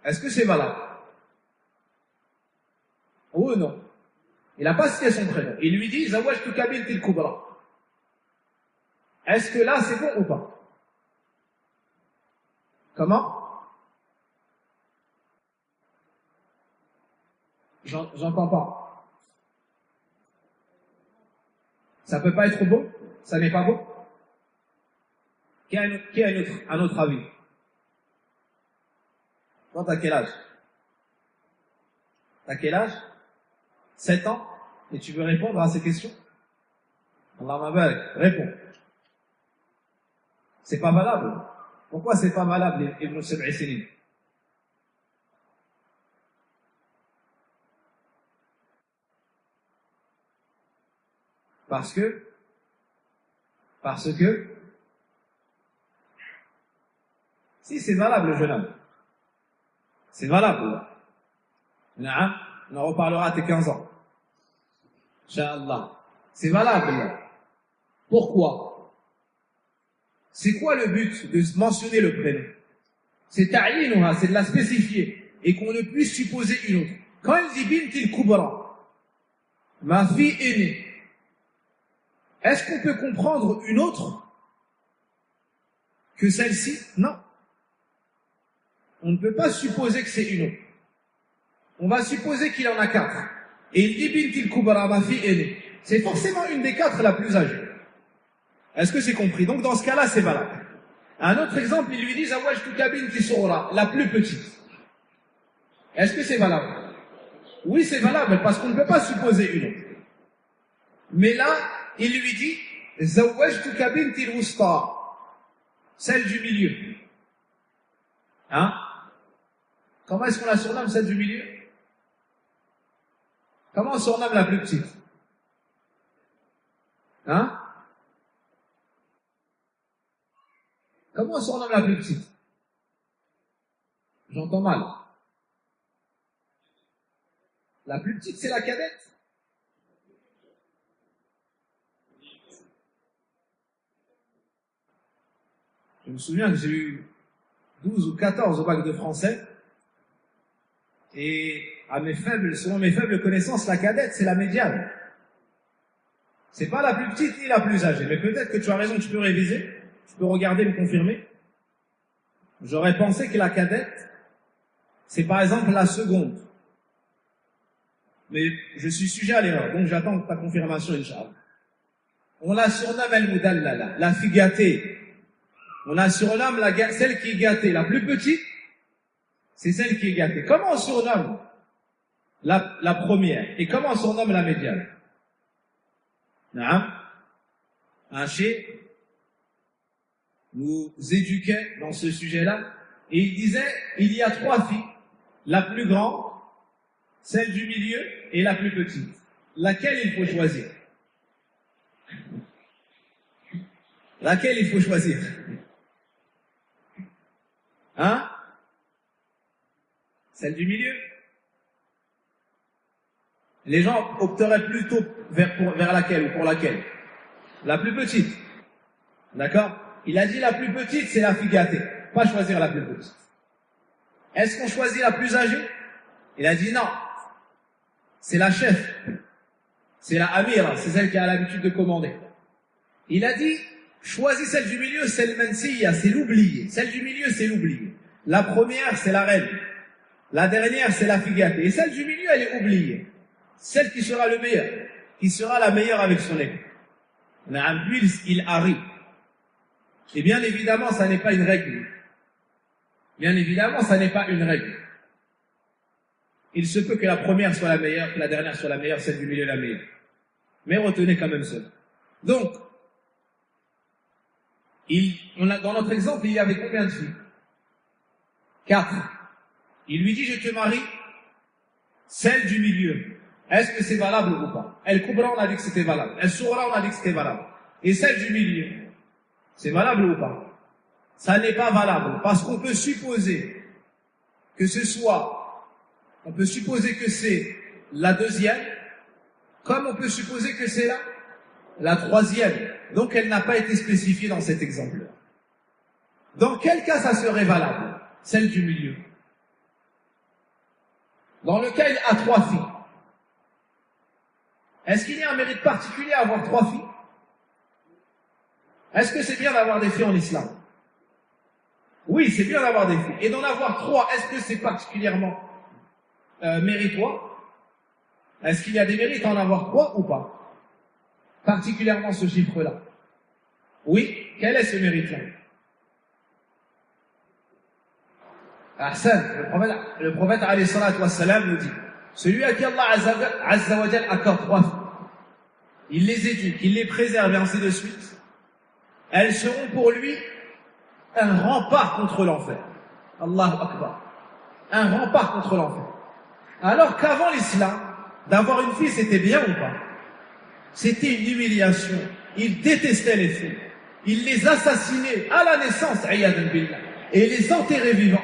[SPEAKER 1] Est-ce que c'est valable? Oui ou non? Il n'a pas cité son prénom. Il lui dit Zawajtuka binti al-kubra. Est-ce que là c'est bon ou pas? Comment? J'entends pas. Ça peut pas être beau? Ça n'est pas beau? Qui a un autre avis? Toi, t'as quel âge? T'as quel âge? 7 ans? Et tu veux répondre à ces questions? Allah m'abarak, réponds. C'est pas valable. Pourquoi c'est pas valable, Ibn Sab'i Sinin? Parce que, si c'est valable, jeune homme. C'est valable. On en reparlera à tes 15 ans. Inch'Allah. C'est valable. Pourquoi? C'est quoi le but de mentionner le prénom? C'est ta'yinuha, c'est de la spécifier et qu'on ne puisse supposer une autre. Quand il dit bintil kubra, ma fille aînée, est-ce qu'on peut comprendre une autre que celle-ci? Non. On ne peut pas supposer que c'est une autre. On va supposer qu'il en a 4. Et il dit Bintil Kubra, ma fille aînée. C'est forcément une des 4 la plus âgée. Est-ce que c'est compris? Donc dans ce cas-là, c'est valable. Un autre exemple, il lui dit Zawajtuka binti Soura, la plus petite. Est-ce que c'est valable? Oui, c'est valable, parce qu'on ne peut pas supposer une autre. Mais là, il lui dit Zawajtuka binti Wusta, celle du milieu. Hein? Comment est-ce qu'on la surnomme, celle du milieu? Comment on surnomme la plus petite? Hein? Comment on surnomme la plus petite? J'entends mal. La plus petite, c'est la cadette. Je me souviens que j'ai eu 12 ou 14 au bac de français. Et selon mes faibles connaissances, la cadette, c'est la médiane. C'est pas la plus petite ni la plus âgée. Mais peut-être que tu as raison, tu peux réviser. Tu peux regarder, me confirmer. J'aurais pensé que la cadette, c'est par exemple la seconde. Mais je suis sujet à l'erreur, donc j'attends ta confirmation, Inch'Allah. On la surnomme Al-Mudallala, la fille gâtée. On la surnomme celle qui est gâtée. La plus petite, c'est celle qui est gâtée. Comment on surnomme la première? Et comment on surnomme la médiane? Un cheikh nous éduquait dans ce sujet-là, et il disait, il y a 3 filles, la plus grande, celle du milieu et la plus petite. Laquelle il faut choisir? Laquelle il faut choisir? Hein? Celle du milieu? Les gens opteraient plutôt vers laquelle ou pour laquelle? La plus petite. D'accord? Il a dit la plus petite, c'est la fille gâtée. Pas choisir la plus petite. Est-ce qu'on choisit la plus âgée? Il a dit non. C'est la chef. C'est la amira. C'est celle qui a l'habitude de commander. Il a dit, choisis celle du milieu, c'est le mansiya, c'est l'oublié. Celle du milieu, c'est l'oublié. La première, c'est la reine. La dernière, c'est la fille gâtée. Et celle du milieu, elle est oubliée. Celle qui sera le meilleur. Qui sera la meilleure avec son époux. Puis il arrive. Et bien évidemment, ça n'est pas une règle. Bien évidemment, ça n'est pas une règle. Il se peut que la première soit la meilleure, que la dernière soit la meilleure, celle du milieu la meilleure. Mais retenez quand même cela. Donc, dans notre exemple, il y avait combien de filles? 4. Il lui dit, je te marie, celle du milieu. Est-ce que c'est valable ou pas? El Kubra, on a dit que c'était valable. El Soura, on a dit que c'était valable. Et celle du milieu, c'est valable ou pas? Ça n'est pas valable, parce qu'on peut supposer que on peut supposer que c'est la deuxième, comme on peut supposer que c'est la troisième. Donc elle n'a pas été spécifiée dans cet exemple-là. Dans quel cas ça serait valable? Celle du milieu. Dans le cas, il a 3 filles. Est-ce qu'il y a un mérite particulier à avoir 3 filles? Est-ce que c'est bien d'avoir des filles en islam? Oui, c'est bien d'avoir des filles. Et d'en avoir 3, est-ce que c'est particulièrement méritoire? Est-ce qu'il y a des mérites à en avoir 3 ou pas? Particulièrement ce chiffre-là. Oui, quel est ce mérite-là? Ahsan, le prophète alayhi salatu wassalam nous dit, celui à qui Allah azza wa jal accorde 3 filles, il les éduque, il les préserve et ainsi de suite, elles seront pour lui un rempart contre l'enfer. Allahu Akbar. Un rempart contre l'enfer. Alors qu'avant l'islam, d'avoir une fille, c'était bien ou pas? C'était une humiliation. Il détestait les filles. Il les assassinait à la naissance, ayyadun billah, et les enterrait vivantes.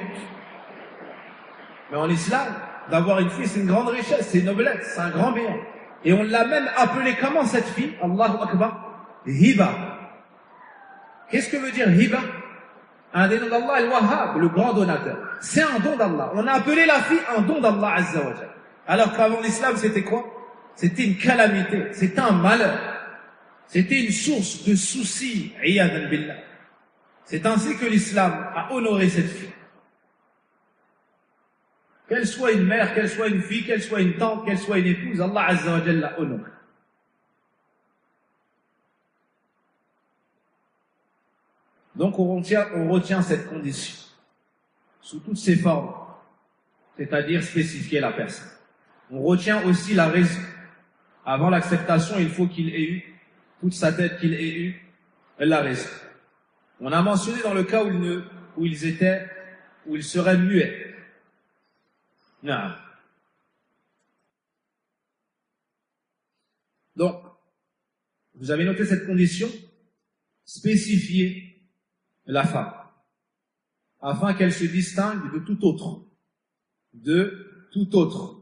[SPEAKER 1] Mais en islam, d'avoir une fille, c'est une grande richesse, c'est une noblesse, c'est un grand bien. Et on l'a même appelée comment cette fille? Allahu Akbar. Hiba. Qu'est-ce que veut dire hiba? Un des noms d'Allah, Al-Wahhab, le grand donateur. C'est un don d'Allah. On a appelé la fille un don d'Allah Azza wa Jalla. Alors qu'avant l'islam, c'était quoi? C'était une calamité, c'était un malheur. C'était une source de soucis, iyadan billah. C'est ainsi que l'islam a honoré cette fille. Qu'elle soit une mère, qu'elle soit une fille, qu'elle soit une tante, qu'elle soit une épouse, Allah Azza wa Jalla l'a honorée. Donc on retient cette condition sous toutes ses formes, c'est-à-dire spécifier la personne. On retient aussi la raison. Avant l'acceptation, il faut qu'il ait eu toute sa tête, qu'il ait eu la raison. On a mentionné dans le cas où ils seraient muets. Non. Donc, vous avez noté cette condition, spécifier la femme, afin qu'elle se distingue de tout autre. De tout autre.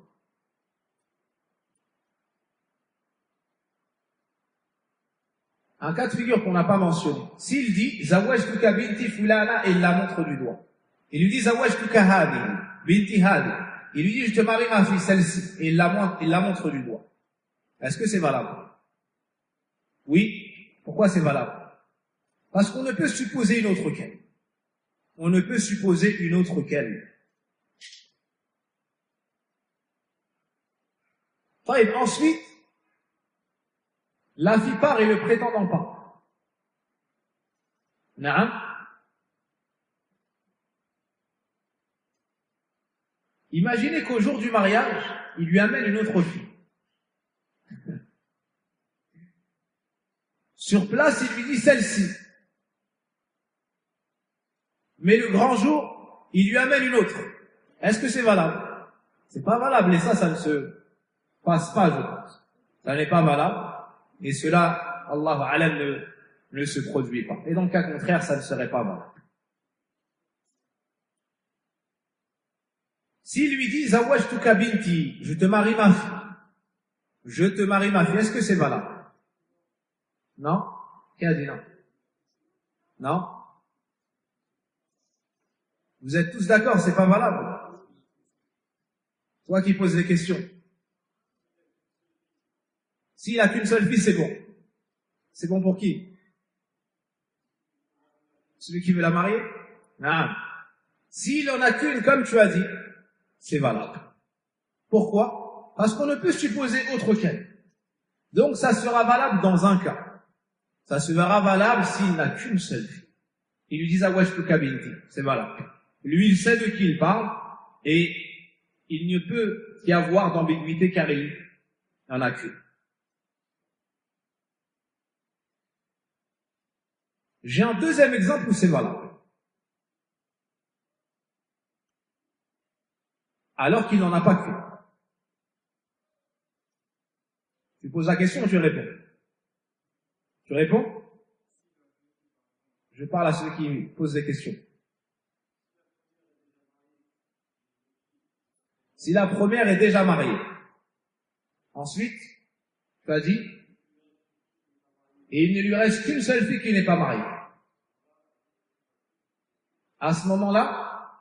[SPEAKER 1] Un cas de figure qu'on n'a pas mentionné. S'il dit « Zawajtuka binti fulana » et il la montre du doigt. Il lui dit « Zawajtuka hadi, binti hadi ». Il lui dit « Je te marie ma fille, celle-ci » et il la montre du doigt. Est-ce que c'est valable? Oui. Pourquoi c'est valable? Parce qu'on ne peut supposer une autre qu'elle. On ne peut supposer une autre qu'elle. Ensuite, la fille part et le prétendant part. Naam. Imaginez qu'au jour du mariage, il lui amène une autre fille. Sur place, il lui dit celle-ci. Mais le grand jour, il lui amène une autre. Est-ce que c'est valable? C'est pas valable et ça ne se passe pas, je pense. Ça n'est pas valable. Et cela, Allahu A'lam, ne se produit pas. Et dans le cas contraire, ça ne serait pas valable. S'il lui dit, Zawajtuka binti, je te marie ma fille. Je te marie ma fille, est-ce que c'est valable? Non? Qui a dit non? Non? Vous êtes tous d'accord, c'est pas valable? Toi qui poses des questions. S'il a qu'une seule fille, c'est bon. C'est bon pour qui? Celui qui veut la marier? Non. S'il en a qu'une, comme tu as dit, c'est valable. Pourquoi? Parce qu'on ne peut supposer autre qu'elle. Donc ça sera valable dans un cas. Ça sera valable s'il n'a qu'une seule fille. Il lui dit Zawajtuka binti, c'est valable. Lui, il sait de qui il parle et il ne peut y avoir d'ambiguïté car il n'en a qu'une. J'ai un deuxième exemple où c'est valable. Alors qu'il n'en a pas qu'une. Tu poses la question, je réponds. Tu réponds? Je parle à ceux qui posent des questions. Si la première est déjà mariée, ensuite, tu as dit, et il ne lui reste qu'une seule fille qui n'est pas mariée. À ce moment-là,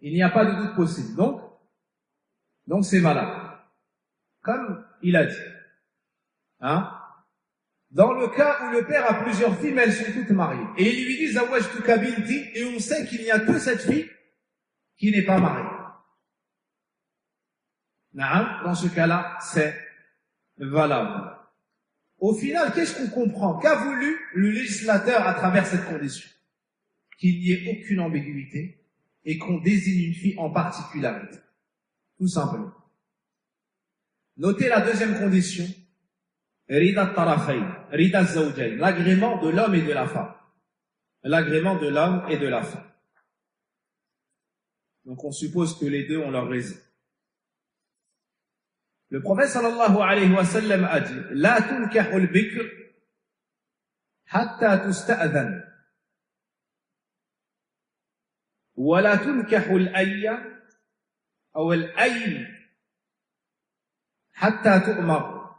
[SPEAKER 1] il n'y a pas de doute possible. Donc c'est valable. Comme il a dit. Hein? Dans le cas où le père a plusieurs filles, mais elles sont toutes mariées. Et il lui dit Zawajtuka binti, et on sait qu'il n'y a que cette fille qui n'est pas mariée. Dans ce cas-là, c'est valable. Au final, qu'est-ce qu'on comprend? Qu'a voulu le législateur à travers cette condition? Qu'il n'y ait aucune ambiguïté et qu'on désigne une fille en particularité. Tout simplement. Notez la deuxième condition. Rida tarafayn, rida zawjayn, l'agrément de l'homme et de la femme. L'agrément de l'homme et de la femme. Donc on suppose que les deux ont leur raison. Le prophète sallallahu alayhi wa sallam a dit La tunkahu al-bikr hatta tusta'adhan wa la tunkahu al-ayya aw al-ayy hatta tu'mar.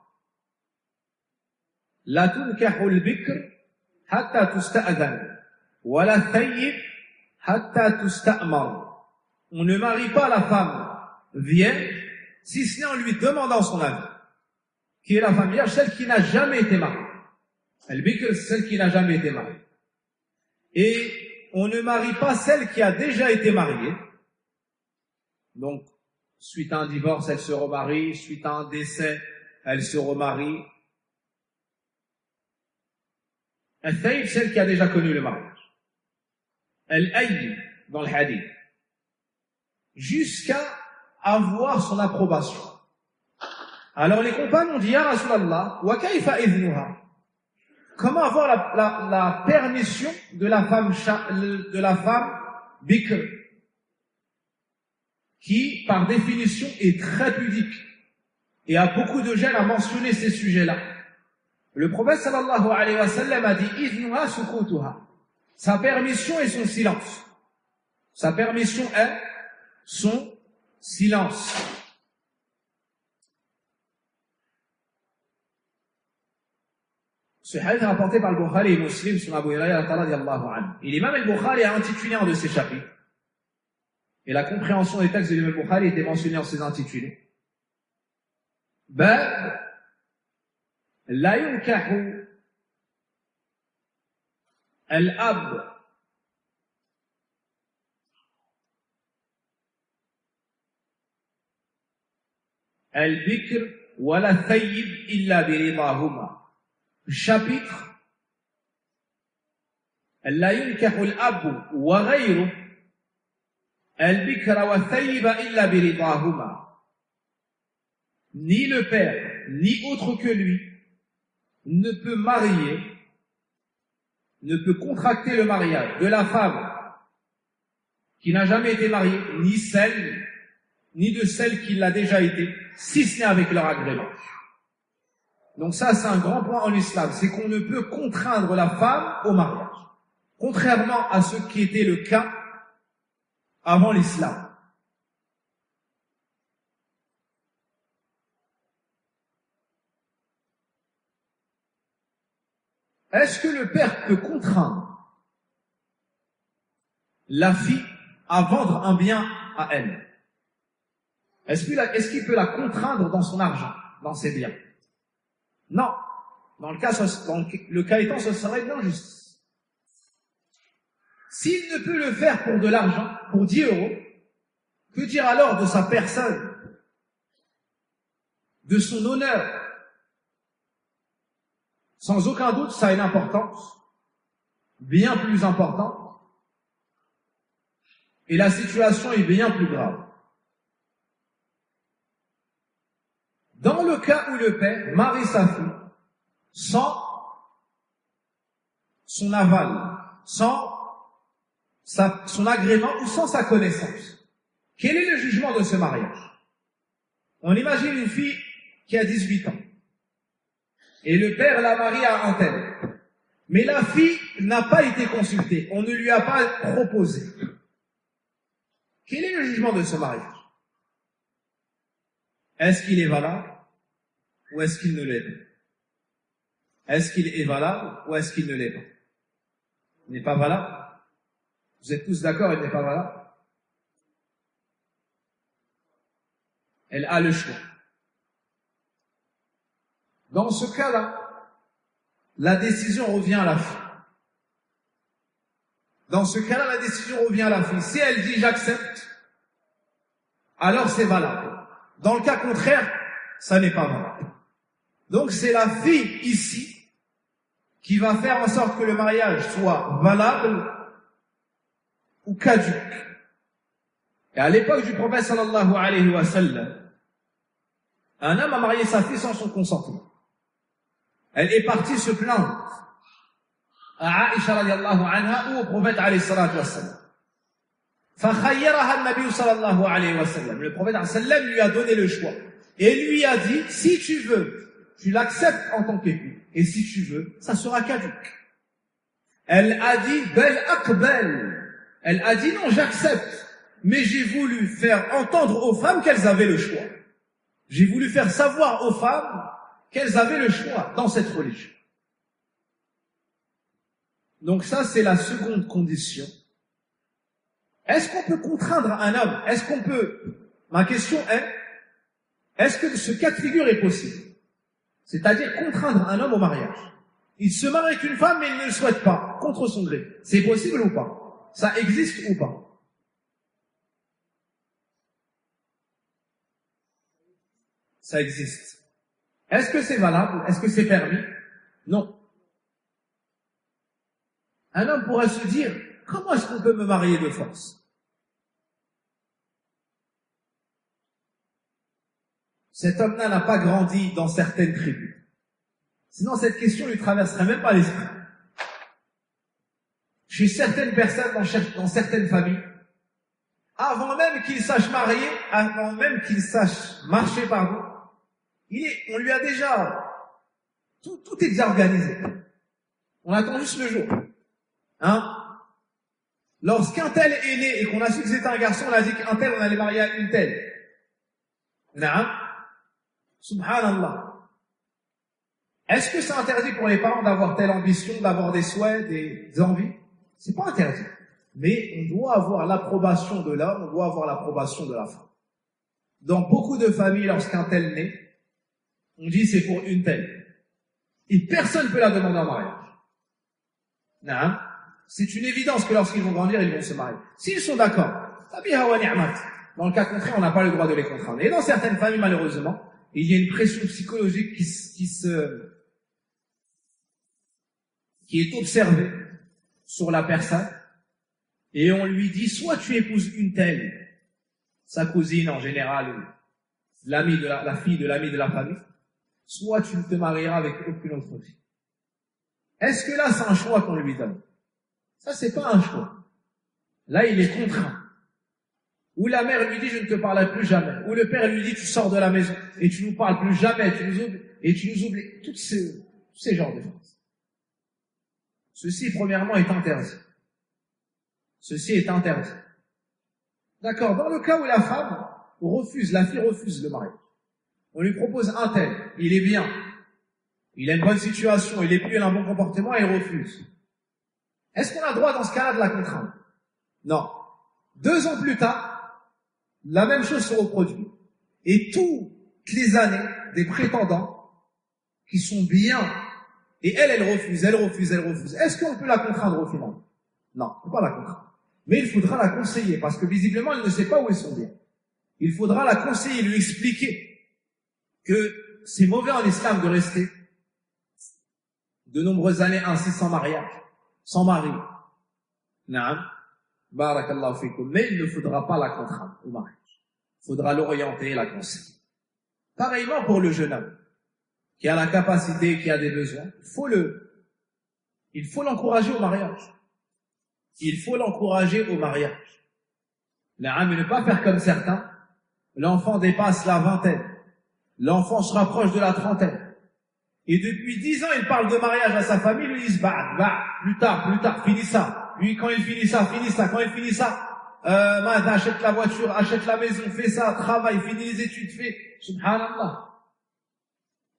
[SPEAKER 1] La tunkahu al-bikr hatta tusta'adhan wa la thayyib hatta tusta'mar. On ne marie pas la femme vierge si ce n'est en lui demandant son avis, qui est la femme vierge, celle qui n'a jamais été mariée. Al-Bikr, celle qui n'a jamais été mariée. Et on ne marie pas celle qui a déjà été mariée. Donc, suite à un divorce, elle se remarie. Suite à un décès, elle se remarie. Al-Thaïb, celle qui a déjà connu le mariage. Al-Ayy, dans le hadith. Jusqu'à avoir son approbation. Alors les compagnons ont dit, Ya Rasulallah, wa kayfa idhnuha? Comment avoir la permission de la femme bikr, qui, par définition, est très pudique et a beaucoup de gêne à mentionner ces sujets-là. Le prophète sallallahu alayhi wa sallam a dit, idhnuha sukutuha. Sa permission est son silence. Sa permission est son silence. Ce hadith est rapporté par le Bukhari et Muslim sur Abu Hurayrah radiyallahu anhu. Et l'imam al-Bukhari a intitulé un de ses chapitres. Et la compréhension des textes de l'imam al-Bukhari était mentionnée en ces intitulés. Bab la yunkahu al-ab al-bikr wa la thayyib illa biridahuma. Chapitre La yunkahu al-ab wa ghayruhu al-bikra wa thayyiba illa biridahuma. Ni le père, ni autre que lui ne peut marier, ne peut contracter le mariage de la femme qui n'a jamais été mariée, ni de celle qui l'a déjà été, si ce n'est avec leur agrément. Donc ça, c'est un grand point en islam, c'est qu'on ne peut contraindre la femme au mariage, contrairement à ce qui était le cas avant l'islam. Est-ce que le père peut contraindre la fille à vendre un bien à elle? Est-ce qu'il peut la contraindre dans son argent, dans ses biens? Non. Dans le cas étant, ce serait de l'injustice. S'il ne peut le faire pour de l'argent, pour 10 euros, que dire alors de sa personne, de son honneur? Sans aucun doute, ça a une importance bien plus importante et la situation est bien plus grave. Dans le cas où le père marie sa fille sans son aval, sans son agrément ou sans sa connaissance, quel est le jugement de ce mariage? On imagine une fille qui a 18 ans et le père la marie à un tel. Mais la fille n'a pas été consultée, on ne lui a pas proposé. Quel est le jugement de ce mariage? Est-ce qu'il est valable ou est-ce qu'il ne l'est pas? Est-ce qu'il est valable ou est-ce qu'il ne l'est pas? Il n'est pas valable? Vous êtes tous d'accord, il n'est pas valable? Elle a le choix. Dans ce cas-là, la décision revient à la fille. Dans ce cas-là, la décision revient à la fille. Si elle dit j'accepte, alors c'est valable. Dans le cas contraire, ça n'est pas valable. Donc c'est la fille ici qui va faire en sorte que le mariage soit valable ou caduque. Et à l'époque du prophète sallallahu alayhi wa sallam, un homme a marié sa fille sans son consentement. Elle est partie se plaindre à Aïcha radiallahu anha ou au prophète alayhi salatu wa sallam. فَخَيَّرَهَا النَّبِيُّ صلى الله عليه وسلم. Le prophète alayhi sallam lui a donné le choix. Et lui a dit, si tu veux, tu l'acceptes en tant qu'époux. Et si tu veux, ça sera caduque. Elle a dit, bel aqbal. Elle a dit, non, j'accepte. Mais j'ai voulu faire entendre aux femmes qu'elles avaient le choix. J'ai voulu faire savoir aux femmes qu'elles avaient le choix dans cette religion. Donc ça, c'est la seconde condition. Est-ce qu'on peut contraindre un homme? Est-ce qu'on peut? Ma question est-ce que ce cas de figure est possible? C'est-à-dire contraindre un homme au mariage. Il se marie avec une femme, mais il ne le souhaite pas, contre son gré. C'est possible ou pas? Ça existe ou pas? Ça existe. Est-ce que c'est valable? Est-ce que c'est permis? Non. Un homme pourrait se dire, comment est-ce qu'on peut me marier de force? Cet homme-là n'a pas grandi dans certaines tribus. Sinon, cette question lui traverserait même pas l'esprit. Chez certaines personnes, dans certaines familles, avant même qu'il sache marier, avant même qu'il sache marcher, pardon, on lui a déjà, tout est déjà organisé. On attend juste le jour. Hein? Lorsqu'un tel est né et qu'on a su que c'était un garçon, on a dit qu'un tel, on allait marier à une telle. Naam. Subhanallah. Est-ce que c'est interdit pour les parents d'avoir telle ambition, d'avoir des souhaits, des envies? C'est pas interdit. Mais on doit avoir l'approbation de l'homme, on doit avoir l'approbation de la femme. Dans beaucoup de familles, lorsqu'un tel naît, on dit c'est pour une telle. Et personne ne peut la demander en mariage. Non. C'est une évidence que lorsqu'ils vont grandir, ils vont se marier. S'ils sont d'accord, dans le cas contraire, on n'a pas le droit de les contraindre. Et dans certaines familles, malheureusement, il y a une pression psychologique qui est observée sur la personne, et on lui dit, soit tu épouses une telle, sa cousine en général, ou l'ami de la fille de l'ami de la famille, soit tu ne te marieras avec aucune autre fille. Est-ce que là, c'est un choix qu'on lui donne? Ça, c'est pas un choix. Là, il est contraint. Ou la mère lui dit, je ne te parlerai plus jamais. Ou le père lui dit, tu sors de la maison et tu nous parles plus jamais, tu nous oublies. Tous ces genres de phrases. Ceci, premièrement, est interdit. Ceci est interdit. D'accord. Dans le cas où la femme refuse, la fille refuse le mariage, on lui propose un tel, il est bien, il a une bonne situation, il est plus, il a un bon comportement, et il refuse. Est-ce qu'on a le droit dans ce cas-là de la contraindre? Non. 2 ans plus tard, la même chose se reproduit. Et toutes les années, des prétendants qui sont bien, et elle refuse. Est-ce qu'on peut la contraindre au final? Non, on ne peut pas la contraindre. Mais il faudra la conseiller, parce que visiblement, elle ne sait pas où est son bien. Il faudra la conseiller, lui expliquer que c'est mauvais en islam de rester de nombreuses années ainsi sans mariage, sans mari. Naam. Barakallahu fikum. Mais il ne faudra pas la contraindre au mariage. Il faudra l'orienter, la conseiller. Pareillement pour le jeune homme, qui a la capacité, qui a des besoins, il faut l'encourager au mariage. Il faut l'encourager au mariage. Naam, et ne pas faire comme certains. L'enfant dépasse la vingtaine. L'enfant se rapproche de la trentaine. Et depuis 10 ans, il parle de mariage à sa famille, lui disent, plus tard, finis ça. Lui, quand il finit ça, quand il finit ça, achète la voiture, achète la maison, fais ça, travaille, finis les études, fais, subhanallah.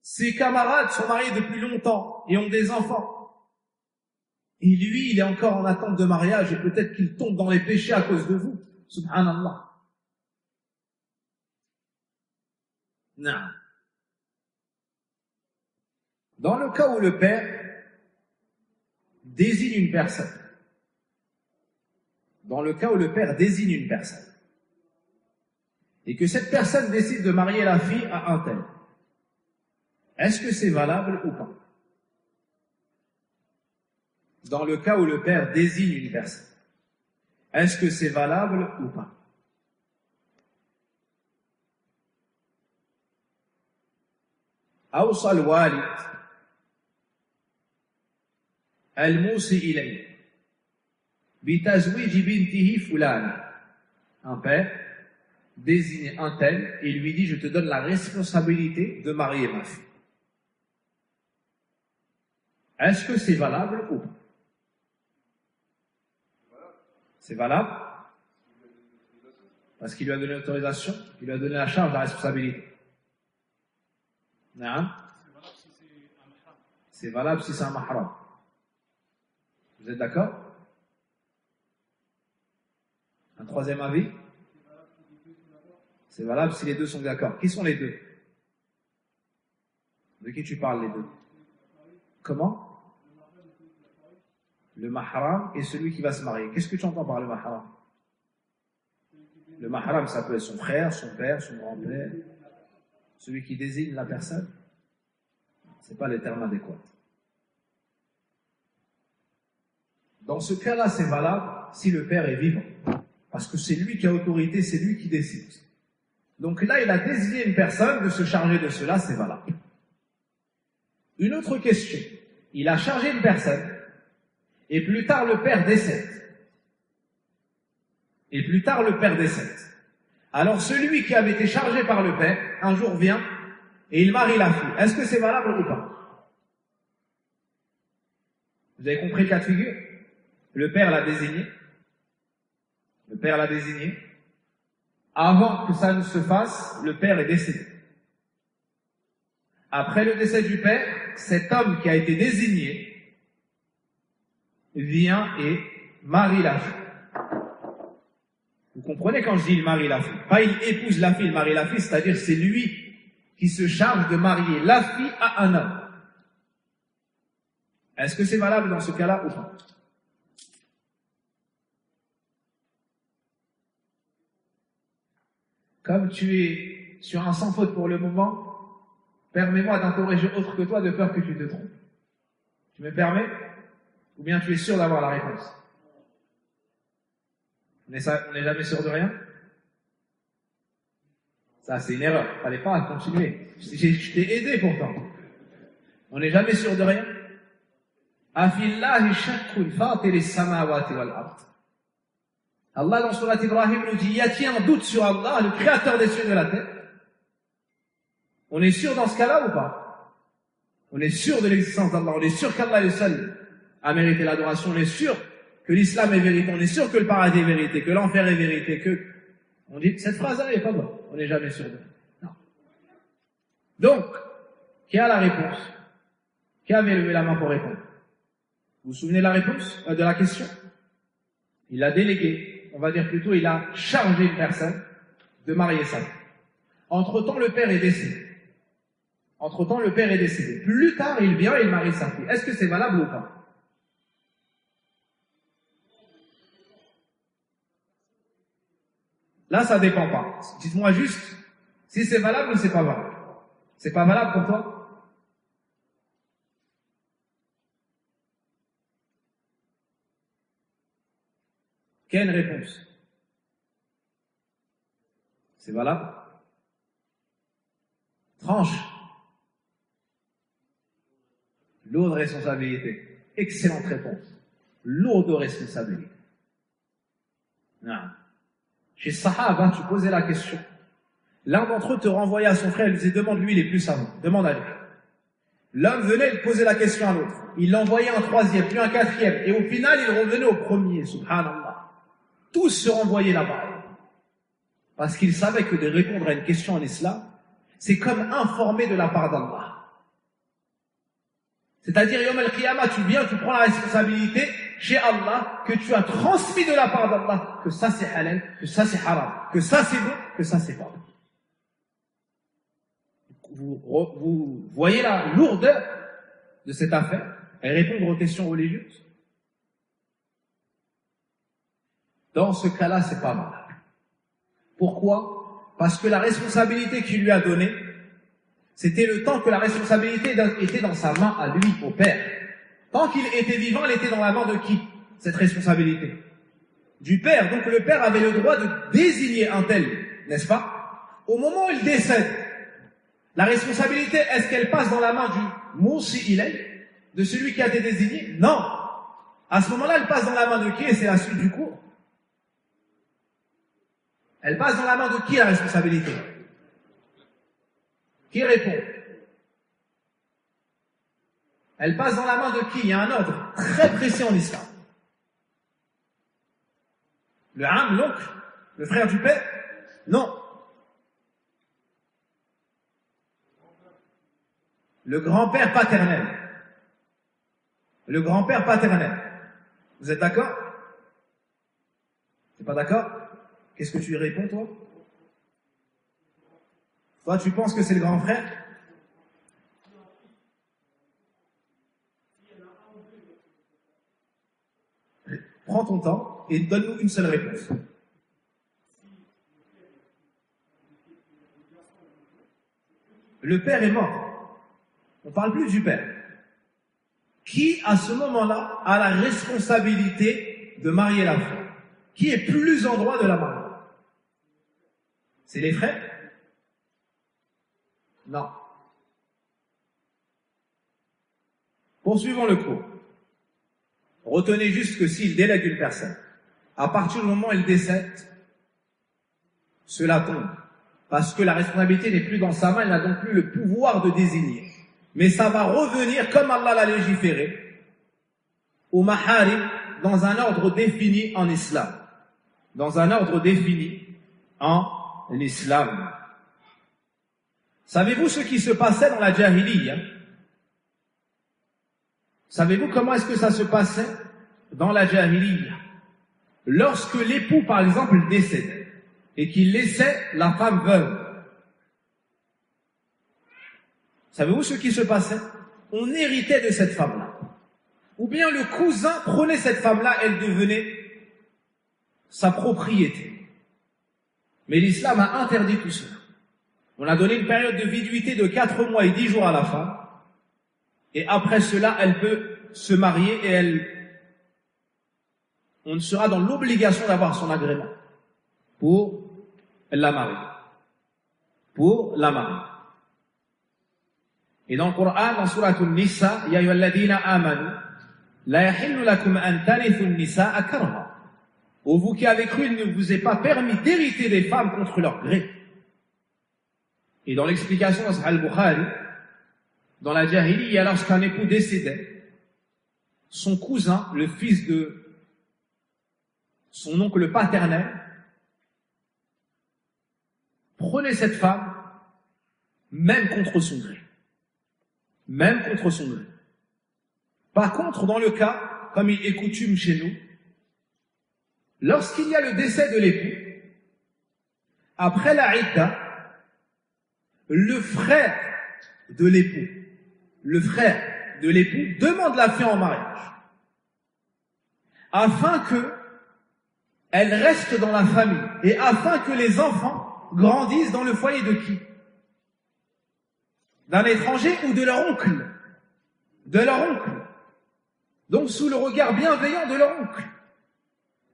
[SPEAKER 1] Ses camarades sont mariés depuis longtemps et ont des enfants. Et lui, il est encore en attente de mariage et peut-être qu'il tombe dans les péchés à cause de vous. Subhanallah. Non. Dans le cas où le père désigne une personne, et que cette personne décide de marier la fille à un tel, est-ce que c'est valable ou pas? Dans le cas où le père désigne une personne, est-ce que c'est valable ou pas? أوصى الوالد الموصي إليه بتزويج بنته فلان. Un père désigne un tel et lui dit, je te donne la responsabilité de marier ma fille. Est-ce que c'est valable ou pas? C'est valable? Parce qu'il lui a donné l'autorisation, il lui a donné la charge, la responsabilité. Non? C'est valable si c'est un mahram. Vous êtes d'accord? Un troisième avis? C'est valable si les deux sont d'accord. Qui sont les deux? De qui tu parles, les deux? Comment? Le mahram est celui qui va se marier. Qu'est-ce que tu entends par le mahram? Le mahram, ça peut être son frère, son père, son grand-père, celui qui désigne la personne. C'est pas le terme adéquat. Dans ce cas-là, c'est valable si le père est vivant. Parce que c'est lui qui a autorité, c'est lui qui décide. Donc là, il a désigné une personne de se charger de cela, c'est valable. Une autre question. Il a chargé une personne, et plus tard le père décède. Et plus tard le père décède. Alors celui qui avait été chargé par le père, un jour vient, et il marie la fille. Est-ce que c'est valable ou pas? Vous avez compris le cas de figure? Le père l'a désigné. Le père l'a désigné. Avant que ça ne se fasse, le père est décédé. Après le décès du père, cet homme qui a été désigné vient et marie la fille. Vous comprenez quand je dis il marie la fille? Pas il épouse la fille, il marie la fille, c'est-à-dire c'est lui qui se charge de marier la fille à un homme. Est-ce que c'est valable dans ce cas-là ou pas? Comme tu es sur un sans faute pour le moment, permets-moi d'interroger autre que toi de peur que tu te trompes. Tu me permets? Ou bien tu es sûr d'avoir la réponse? On n'est jamais sûr de rien? Ça, c'est une erreur. Fallait pas continuer. Je t'ai aidé pourtant. On n'est jamais sûr de rien? Afillahi shakkun fatiri samawati wal ard. Allah dans Surat Ibrahim nous dit, y a-t-il un doute sur Allah, le créateur des cieux et de la terre? On est sûr dans ce cas-là ou pas? On est sûr de l'existence d'Allah, on est sûr qu'Allah est le seul à mériter l'adoration, on est sûr que l'islam est vérité, on est sûr que le paradis est vérité, que l'enfer est vérité, que... On dit, cette phrase-là est pas bonne, on n'est jamais sûr de... Non. Donc, qui a la réponse? Qui avait levé la main pour répondre? Vous vous souvenez de la réponse, de la question? Il a délégué, on va dire plutôt, il a chargé une personne de marier sa fille. Entre-temps, le père est décédé. Entre-temps, le père est décédé. Plus tard, il vient et il marie sa fille. Est-ce que c'est valable ou pas? Là, ça dépend pas. Dites-moi juste si c'est valable ou c'est pas valable. C'est pas valable pour toi? Quelle réponse? C'est valable? Tranche. Lourde responsabilité. Excellente réponse. Lourde responsabilité. Non. Chez Sahaba, tu posais la question. L'un d'entre eux te renvoyait à son frère et lui disait, demande-lui, il est plus savant. Demande à lui. L'homme venait, il posait la question à l'autre. Il l'envoyait un troisième, puis un quatrième. Et au final, il revenait au premier, subhanallah. Tous se renvoyaient là-bas. Parce qu'ils savaient que de répondre à une question en islam, c'est comme informer de la part d'Allah. C'est-à-dire, Yom al-Qiyamah, tu viens, tu prends la responsabilité chez Allah, que tu as transmis de la part d'Allah, que ça c'est halal, que ça c'est haram, que ça c'est bon, que ça c'est pas bon. Vous voyez la lourdeur de cette affaire et répondre aux questions religieuses? Dans ce cas-là, c'est pas mal. Pourquoi? Parce que la responsabilité qu'il lui a donnée, c'était le temps que la responsabilité était dans sa main à lui, au père. Tant qu'il était vivant, elle était dans la main de qui, cette responsabilité? Du père. Donc le père avait le droit de désigner un tel, n'est-ce pas? Au moment où il décède, la responsabilité, est-ce qu'elle passe dans la main du Moussi Ilay, de celui qui a été désigné? Non. À ce moment-là, elle passe dans la main de qui? Et c'est la suite du cours. Elle passe dans la main de qui, la responsabilité? Qui répond? Elle passe dans la main de qui? Il y a un ordre très précis en islam. Le am, l'oncle, le frère du père? Non. Le grand-père paternel. Le grand-père paternel. Vous êtes d'accord? T'es pas d'accord? Qu'est-ce que tu y réponds, toi? Toi, tu penses que c'est le grand frère?
[SPEAKER 2] prends ton temps et donne-nous une seule réponse. Le père est mort. On ne parle plus du père. Qui, à ce moment-là, a la responsabilité de marier la femme? Qui est plus en droit de la marier? C'est les frères? Non. Poursuivons le cours. Retenez juste que s'il délègue une personne, à partir du moment où elle décède, cela tombe. Parce que la responsabilité n'est plus dans sa main, elle n'a donc plus le pouvoir de désigner. Mais ça va revenir, comme Allah l'a légiféré, au maharim, dans un ordre défini en islam. Dans un ordre défini en islam. Savez-vous ce qui se passait dans la jahiliya? Savez-vous comment est-ce que ça se passait dans la jahiliya? Lorsque l'époux, par exemple, décédait et qu'il laissait la femme veuve, savez-vous ce qui se passait? On héritait de cette femme-là. Ou bien le cousin prenait cette femme-là, elle devenait sa propriété. Mais l'islam a interdit tout cela. On a donné une période de viduité de 4 mois et 10 jours à la femme. Et après cela, elle peut se marier et on sera dans l'obligation d'avoir son agrément pour la marier. Pour la marier. Et dans le Coran, dans Surat An-Nisa, Ya ayyuhalladhina amanu, la yahillu lakum an tarithu an-nisaa karha. Ô vous qui avez cru, il ne vous est pas permis d'hériter des femmes contre leur gré. Et dans l'explication de Sahih al-Bukhari, dans la jahiliya, lorsqu'un époux décédait, son cousin, le fils de son oncle paternel, prenait cette femme, même contre son gré. Même contre son gré. Par contre, dans le cas, comme il est coutume chez nous, lorsqu'il y a le décès de l'époux, après la idda, le frère de l'époux demande la fille en mariage, afin que elle reste dans la famille et afin que les enfants grandissent dans le foyer de qui? D'un étranger ou de leur oncle? De leur oncle. Donc sous le regard bienveillant de leur oncle.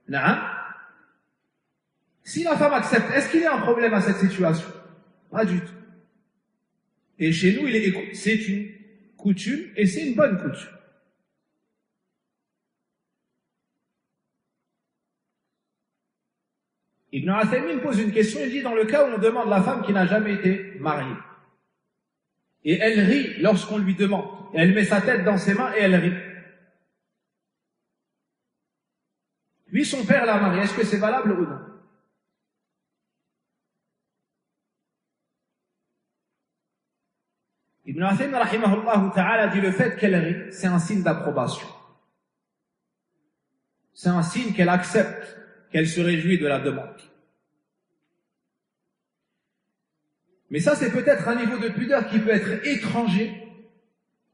[SPEAKER 2] Non. Si la femme accepte, est-ce qu'il y a un problème à cette situation? Pas du tout. Et chez nous, c'est une coutume et c'est une bonne coutume. Ibn Uthaymin pose une question, il dit dans le cas où on demande la femme qui n'a jamais été mariée, et elle rit lorsqu'on lui demande, et elle met sa tête dans ses mains et elle rit. Lui, son père l'a mariée, est-ce que c'est valable ou non? Ibn Uthaymin rahimahullah ta'ala dit le fait qu'elle rit, c'est un signe d'approbation. C'est un signe qu'elle accepte, qu'elle se réjouit de la demande. Mais ça, c'est peut-être un niveau de pudeur qui peut être étranger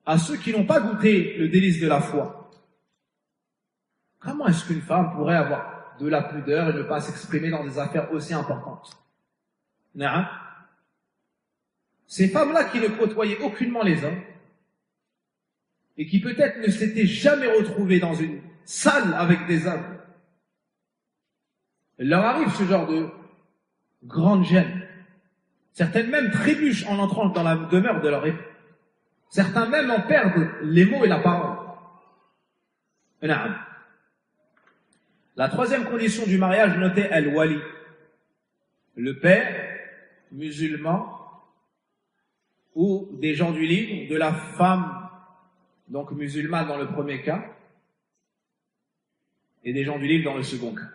[SPEAKER 2] à ceux qui n'ont pas goûté le délice de la foi. Comment est-ce qu'une femme pourrait avoir de la pudeur et ne pas s'exprimer dans des affaires aussi importantes? Non. Ces femmes-là qui ne côtoyaient aucunement les hommes et qui peut-être ne s'étaient jamais retrouvées dans une salle avec des hommes, il leur arrive ce genre de grande gêne. Certaines même trébuchent en entrant dans la demeure de leur époux. Certains même en perdent les mots et la parole. La troisième condition du mariage notée al-wali. Le père musulman ou des gens du livre, de la femme, donc musulmane dans le premier cas, et des gens du livre dans le second cas.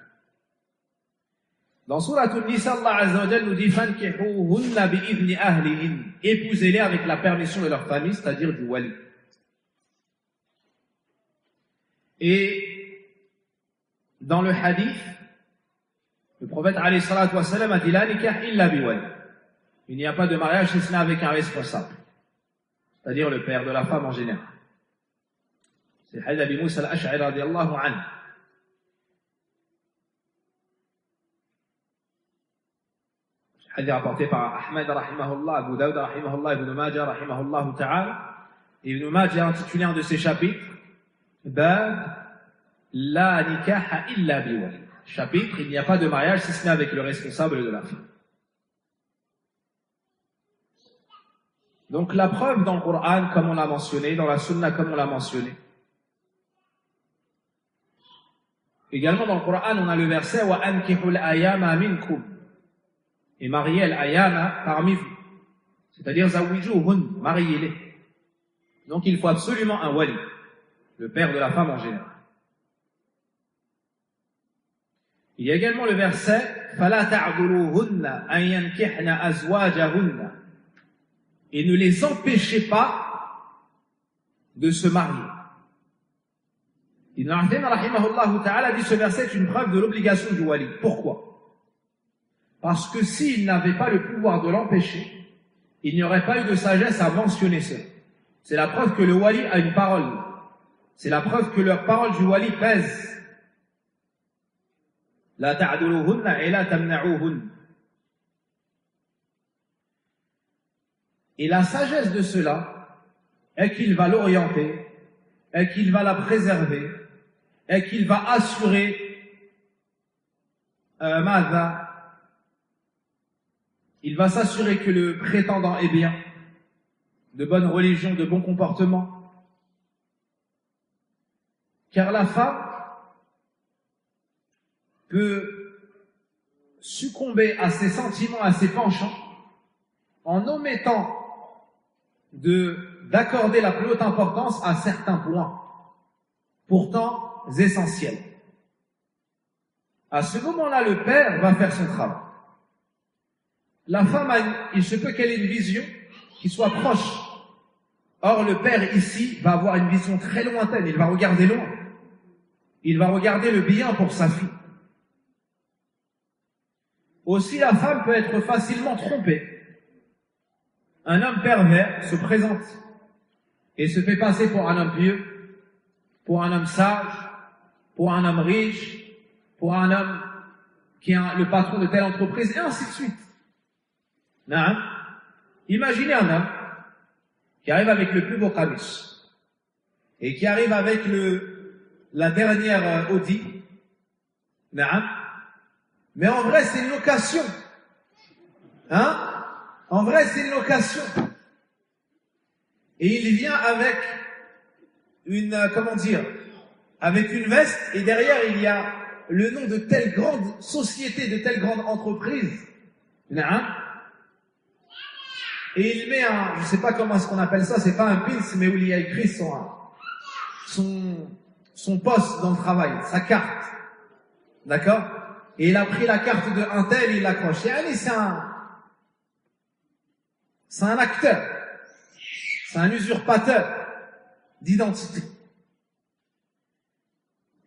[SPEAKER 2] Dans Surat An-Nisa, Allah Azza wa Jalla nous dit fankihuhunna bi'idhni ahlihin, épousez-les avec la permission de leur famille, c'est-à-dire du wali. Et dans le hadith, le prophète alayhi salatu wa salam a dit la nikah illa biwali. Il n'y a pas de mariage si ce n'est avec un responsable, c'est-à-dire le père de la femme en général. C'est le hadith d'Abi Moussa al-Ash'ari radiyallahu anhu. Hadith rapporté par Ahmad rahimahullah, Abu Dawud rahimahullah, Ibn Majah rahimahullah ta'ala. Ibn Majah a intitulé un de ses chapitres Bab la nikaha illa biwali. Chapitre, il n'y a pas de mariage si ce n'est avec le responsable de la femme. Donc la preuve dans le Coran, comme on l'a mentionné, dans la Sunna, comme on l'a mentionné. Également dans le Coran, on a le verset wa ankihul ayama minkum. Et mariez l'ayama parmi vous. C'est-à-dire zawijuhun, mariez-les. Donc il faut absolument un wali, le père de la femme en général. Il y a également le verset fala ta'dhuluhunna an yankihna azwajahunna. Et ne les empêchez pas de se marier. Ibn Uthaymin rahimahullah ta'ala dit ce verset est une preuve de l'obligation du wali. Pourquoi? Parce que s'il n'avait pas le pouvoir de l'empêcher, il n'y aurait pas eu de sagesse à mentionner cela. C'est la preuve que le wali a une parole. C'est la preuve que la parole du wali pèse. La ta'duluhunna et la tamna'uhunna. Et la sagesse de cela est qu'il va l'orienter, est qu'il va la préserver, est qu'il va assurer il va s'assurer que le prétendant est bien, de bonne religion, de bon comportement. Car la femme peut succomber à ses sentiments, à ses penchants, en omettant d'accorder la plus haute importance à certains points, pourtant essentiels. À ce moment-là, le père va faire son travail. La femme, il se peut qu'elle ait une vision qui soit proche. Or, le père ici va avoir une vision très lointaine, il va regarder loin. Il va regarder le bien pour sa fille. Aussi, la femme peut être facilement trompée. Un homme pervers se présente et se fait passer pour un homme pieux, pour un homme sage, pour un homme riche, pour un homme qui est le patron de telle entreprise, et ainsi de suite. Non. Imaginez un homme qui arrive avec le plus beau camis et qui arrive avec la dernière Audi. Non. Mais en vrai, c'est une location. Hein? En vrai, c'est une location. Et il vient avec avec une veste, et derrière, il y a le nom de telle grande société, de telle grande entreprise. Et il met je sais pas comment est-ce qu'on appelle ça, c'est pas un pins, mais où il y a écrit son poste dans le travail, sa carte. D'accord? Et il a pris la carte de un tel, il l'accroche. Et allez, c'est un acteur. C'est un usurpateur d'identité.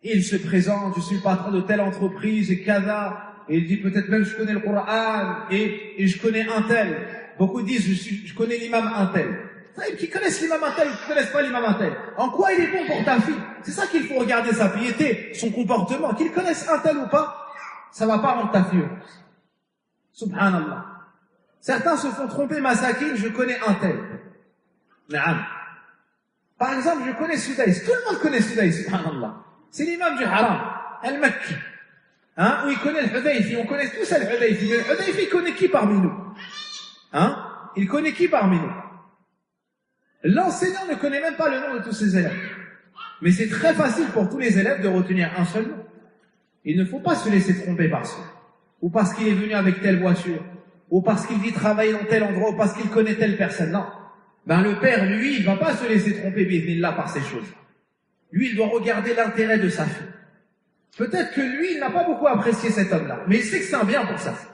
[SPEAKER 2] Et il se présente, je suis le patron de telle entreprise et kada. Et il dit peut-être même je connais le Coran et je connais un tel. Beaucoup disent je connais l'imam un tel. Qui connaissent l'imam un tel ou qui connaissent pas l'imam un tel. En quoi il est bon pour ta fille? C'est ça qu'il faut regarder, sa piété, son comportement. Qu'ils connaissent un tel ou pas, ça va pas rendre ta fille heureuse. Subhanallah. Certains se font tromper, masakin, je connais un tel. Naam. Par exemple, je connais Sudaïs. Tout le monde connaît Sudaïs, subhanallah. C'est l'imam du haram, al-Makki. Hein? Où il connaît le Hudayfi. On connaît tous le Hudayfi. Mais le Hudayfi, il connaît qui parmi nous? Hein? Il connaît qui parmi nous? L'enseignant ne connaît même pas le nom de tous ses élèves. Mais c'est très facile pour tous les élèves de retenir un seul nom. Il ne faut pas se laisser tromper par cela. Ou parce qu'il est venu avec telle voiture. Ou parce qu'il dit travailler dans tel endroit, ou parce qu'il connaît telle personne. Non. Le père, lui, il ne va pas se laisser tromper, bismillah, par ces choses. Lui, il doit regarder l'intérêt de sa fille. Peut-être que lui, il n'a pas beaucoup apprécié cet homme-là, mais il sait que c'est un bien pour sa fille.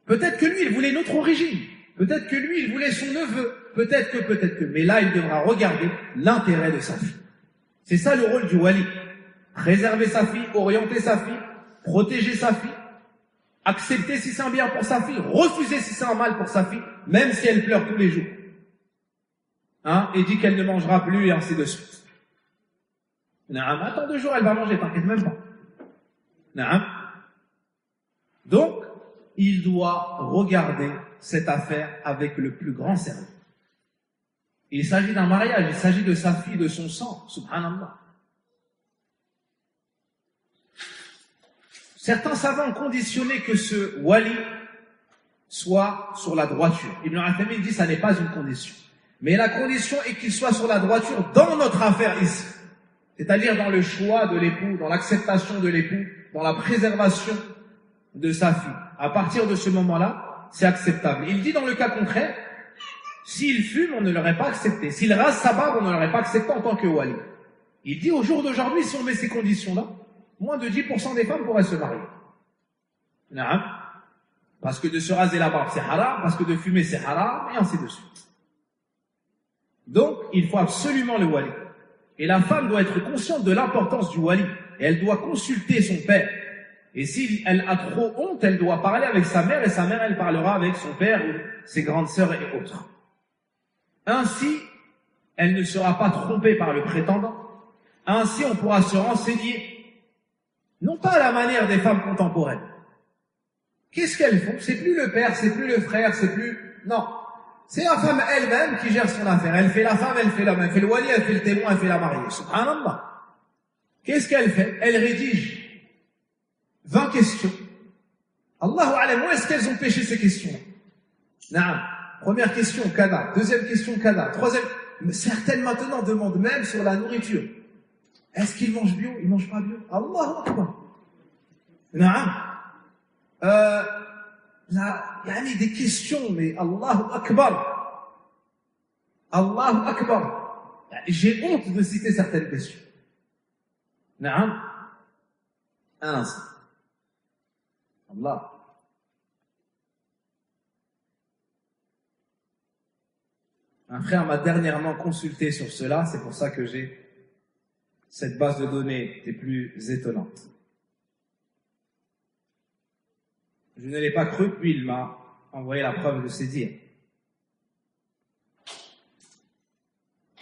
[SPEAKER 2] Peut-être que lui, il voulait une autre origine. Peut-être que lui, il voulait son neveu. Peut-être que. Mais là, il devra regarder l'intérêt de sa fille. C'est ça le rôle du wali. Préserver sa fille, orienter sa fille, protéger sa fille, accepter si c'est un bien pour sa fille, refuser si c'est un mal pour sa fille, même si elle pleure tous les jours. Et dit qu'elle ne mangera plus et ainsi de suite. Attends 2 jours, elle va manger, t'inquiète même pas. Donc, il doit regarder cette affaire avec le plus grand sérieux. Il s'agit d'un mariage, il s'agit de sa fille, de son sang, subhanallah. Certains savants ont conditionné que ce wali soit sur la droiture. Ibn Uthaymin dit que ça n'est pas une condition. Mais la condition est qu'il soit sur la droiture dans notre affaire ici. C'est-à-dire dans le choix de l'époux, dans l'acceptation de l'époux, dans la préservation de sa fille. À partir de ce moment-là, c'est acceptable. Il dit dans le cas contraire, s'il fume, on ne l'aurait pas accepté. S'il rase sa barbe, on ne l'aurait pas accepté en tant que wali. Il dit au jour d'aujourd'hui, si on met ces conditions-là, moins de 10% des femmes pourraient se marier. Non. Parce que de se raser la barbe, c'est haram, parce que de fumer, c'est haram, et ainsi de suite. Donc, il faut absolument le wali. Et la femme doit être consciente de l'importance du wali. Et elle doit consulter son père. Et si elle a trop honte, elle doit parler avec sa mère, et sa mère, elle parlera avec son père, ou ses grandes sœurs et autres. Ainsi, elle ne sera pas trompée par le prétendant. Ainsi, on pourra se renseigner, non pas à la manière des femmes contemporaines. Qu'est-ce qu'elles font? C'est plus le père, c'est plus le frère, c'est plus... Non. C'est la femme elle-même qui gère son affaire. Elle fait la femme, elle fait l'homme, elle fait le wali, elle fait le témoin, elle fait la mariée. Subhanallah. Qu'est-ce qu'elle fait? Elle rédige 20 questions. Allahu alam, où est-ce qu'elles ont pêché ces questions? Naam. Première question, kada. Deuxième question, kada. Troisième, certaines maintenant demandent même sur la nourriture. Est-ce qu'ils mangent bio? Ils mangent pas bio? Allahu akbar. Naam. Là, il y a des questions, mais Allahu akbar. Allahu akbar. J'ai honte de citer certaines questions. Naam. Un instant. Allah. Un frère m'a dernièrement consulté sur cela, c'est pour ça que j'ai cette base de données des plus étonnantes. Je ne l'ai pas cru, puis il m'a envoyé la preuve de ses dires.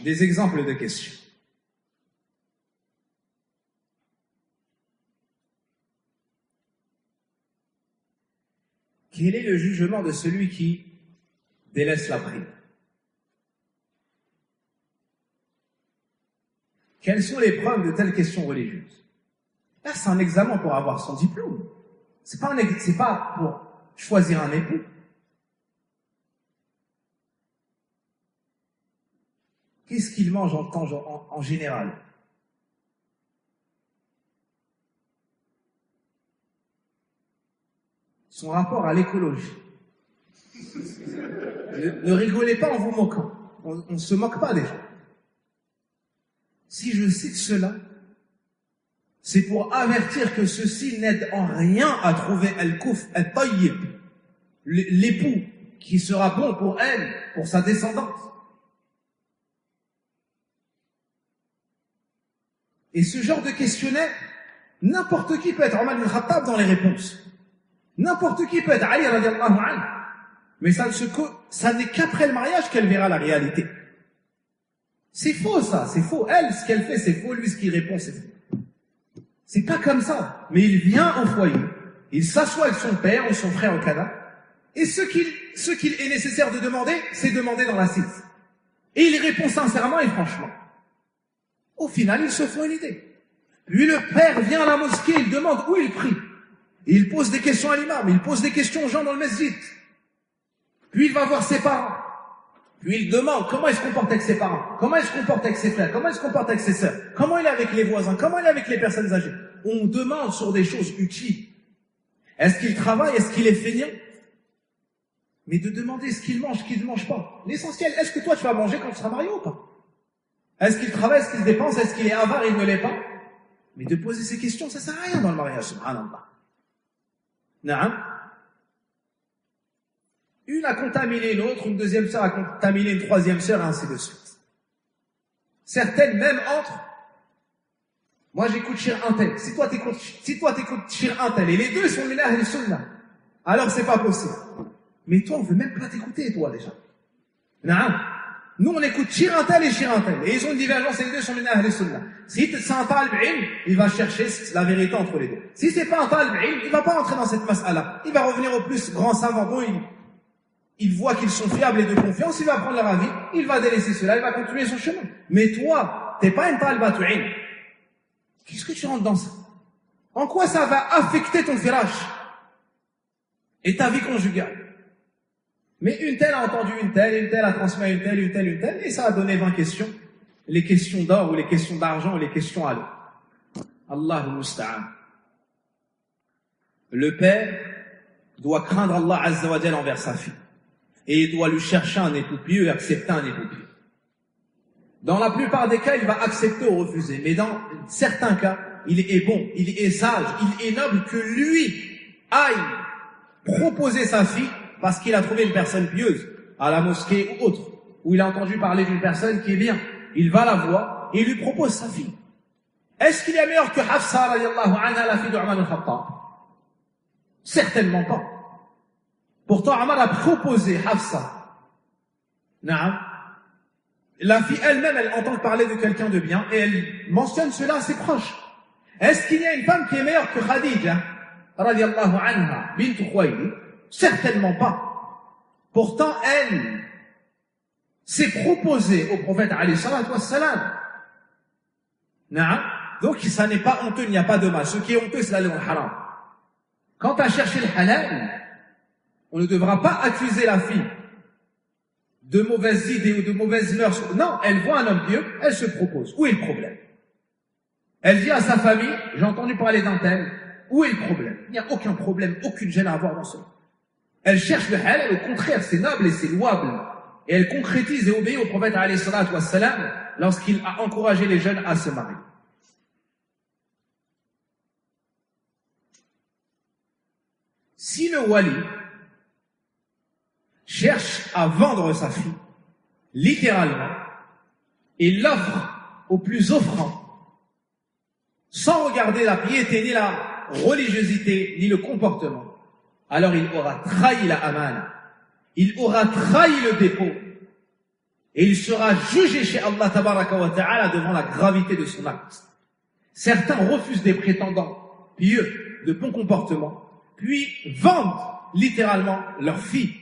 [SPEAKER 2] Des exemples de questions. Quel est le jugement de celui qui délaisse la prière? Quelles sont les preuves de telles questions religieuses? Là, c'est un examen pour avoir son diplôme. C'est pas pour choisir un époux. Qu'est-ce qu'il mange en général? Son rapport à l'écologie. Ne rigolez pas en vous moquant. On ne se moque pas des gens. Si je cite cela, c'est pour avertir que ceci n'aide en rien à trouver al-kouf al-tayyib, l'époux qui sera bon pour elle, pour sa descendance. Et ce genre de questionnaire, n'importe qui peut être Omar ibn Khattab dans les réponses. N'importe qui peut être Ali radiallahu anhu. Mais ça n'est qu'après le mariage qu'elle verra la réalité. C'est faux ça, c'est faux. Elle, ce qu'elle fait, c'est faux. Lui, ce qu'il répond, c'est faux. C'est pas comme ça. Mais il vient au foyer, il s'assoit avec son père ou son frère au Canada, et ce qu'il est nécessaire de demander, c'est demander dans l'assise. Et il répond sincèrement et franchement. Au final, ils se font une idée. Puis le père vient à la mosquée, il demande où il prie. Et il pose des questions à l'imam, il pose des questions aux gens dans le masjid. Puis il va voir ses parents. Puis il demande comment il se comporte avec ses parents, comment il se comporte avec ses frères, comment il se comporte avec ses sœurs, comment il est avec les voisins, comment il est avec les personnes âgées. On demande sur des choses utiles. Est-ce qu'il travaille, est-ce qu'il est feignant? Mais de demander ce qu'il mange, ce qu'il ne mange pas. L'essentiel, est-ce que toi tu vas manger quand tu seras marié ou pas? Est-ce qu'il travaille, est-ce qu'il dépense, est-ce qu'il est avare, il ne l'est pas? Mais de poser ces questions, ça sert à rien dans le mariage, subhanallah. Naam. Une a contaminé une autre, une deuxième sœur a contaminé une troisième sœur, et ainsi de suite. Certaines même entrent. Moi j'écoute Shir un tel. Si toi t'écoutes Shir un tel, et les deux sont les Ahl Sunnah, alors c'est pas possible. Mais toi on veut même pas t'écouter, toi déjà. Non. Nous, on écoute Chirantel et Chirantel. Et ils ont une divergence, et les deux sont minna ahl sunnah. Si c'est un talib ilm, il va chercher la vérité entre les deux. Si c'est pas un talib ilm, il va pas entrer dans cette mas'ala. Il va revenir au plus grand savant dont il voit qu'ils sont fiables et de confiance, il va prendre leur avis, il va délaisser cela, il va continuer son chemin. Mais toi, t'es pas une talibatu ilm. Qu'est-ce que tu rentres dans ça? En quoi ça va affecter ton virage et ta vie conjugale? Mais une telle a entendu une telle a transmis à une telle, et ça a donné 20 questions. Les questions d'or, ou les questions d'argent, ou les questions à l'eau. Allahu musta'an. Le père doit craindre Allah Azza wa Jalla envers sa fille. Et il doit lui chercher un époux pieux et accepter un époux pieux. Dans la plupart des cas, il va accepter ou refuser. Mais dans certains cas, il est bon, il est sage, il est noble que lui aille proposer sa fille parce qu'il a trouvé une personne pieuse à la mosquée ou autre, où il a entendu parler d'une personne qui est bien. Il va la voir et il lui propose sa fille. Est-ce qu'il est meilleur que Hafsa radiallahu anha, la fille d'Omar al-Khattab? Certainement pas. Pourtant, Omar a proposé Hafsa. Naam. La fille elle-même, elle entend parler de quelqu'un de bien et elle mentionne cela à ses proches. Est-ce qu'il y a une femme qui est meilleure que Khadija radiallahu anha, bint Khuwaylid? Certainement pas. Pourtant, elle s'est proposée au prophète alayhi salatu wassalam. Donc, ça n'est pas honteux, il n'y a pas de mal. Ce qui est honteux, c'est d'aller dans le haram. Quant à chercher le halal, on ne devra pas accuser la fille de mauvaises idées ou de mauvaises mœurs. Non, elle voit un homme pieux, elle se propose. Où est le problème? Elle dit à sa famille, j'ai entendu parler d'un tel. Où est le problème? Il n'y a aucun problème, aucune gêne à avoir dans cela. Elle cherche le halal, au contraire, c'est noble et c'est louable. Et elle concrétise et obéit au prophète alayhi salatu wassalam lorsqu'il a encouragé les jeunes à se marier. Si le wali cherche à vendre sa fille, littéralement, et l'offre au plus offrant, sans regarder la piété, ni la religiosité, ni le comportement, alors il aura trahi la amana, il aura trahi le dépôt, et il sera jugé chez Allah tabaraka wa ta'ala devant la gravité de son acte. Certains refusent des prétendants pieux, de bon comportement, puis vendent littéralement leurs filles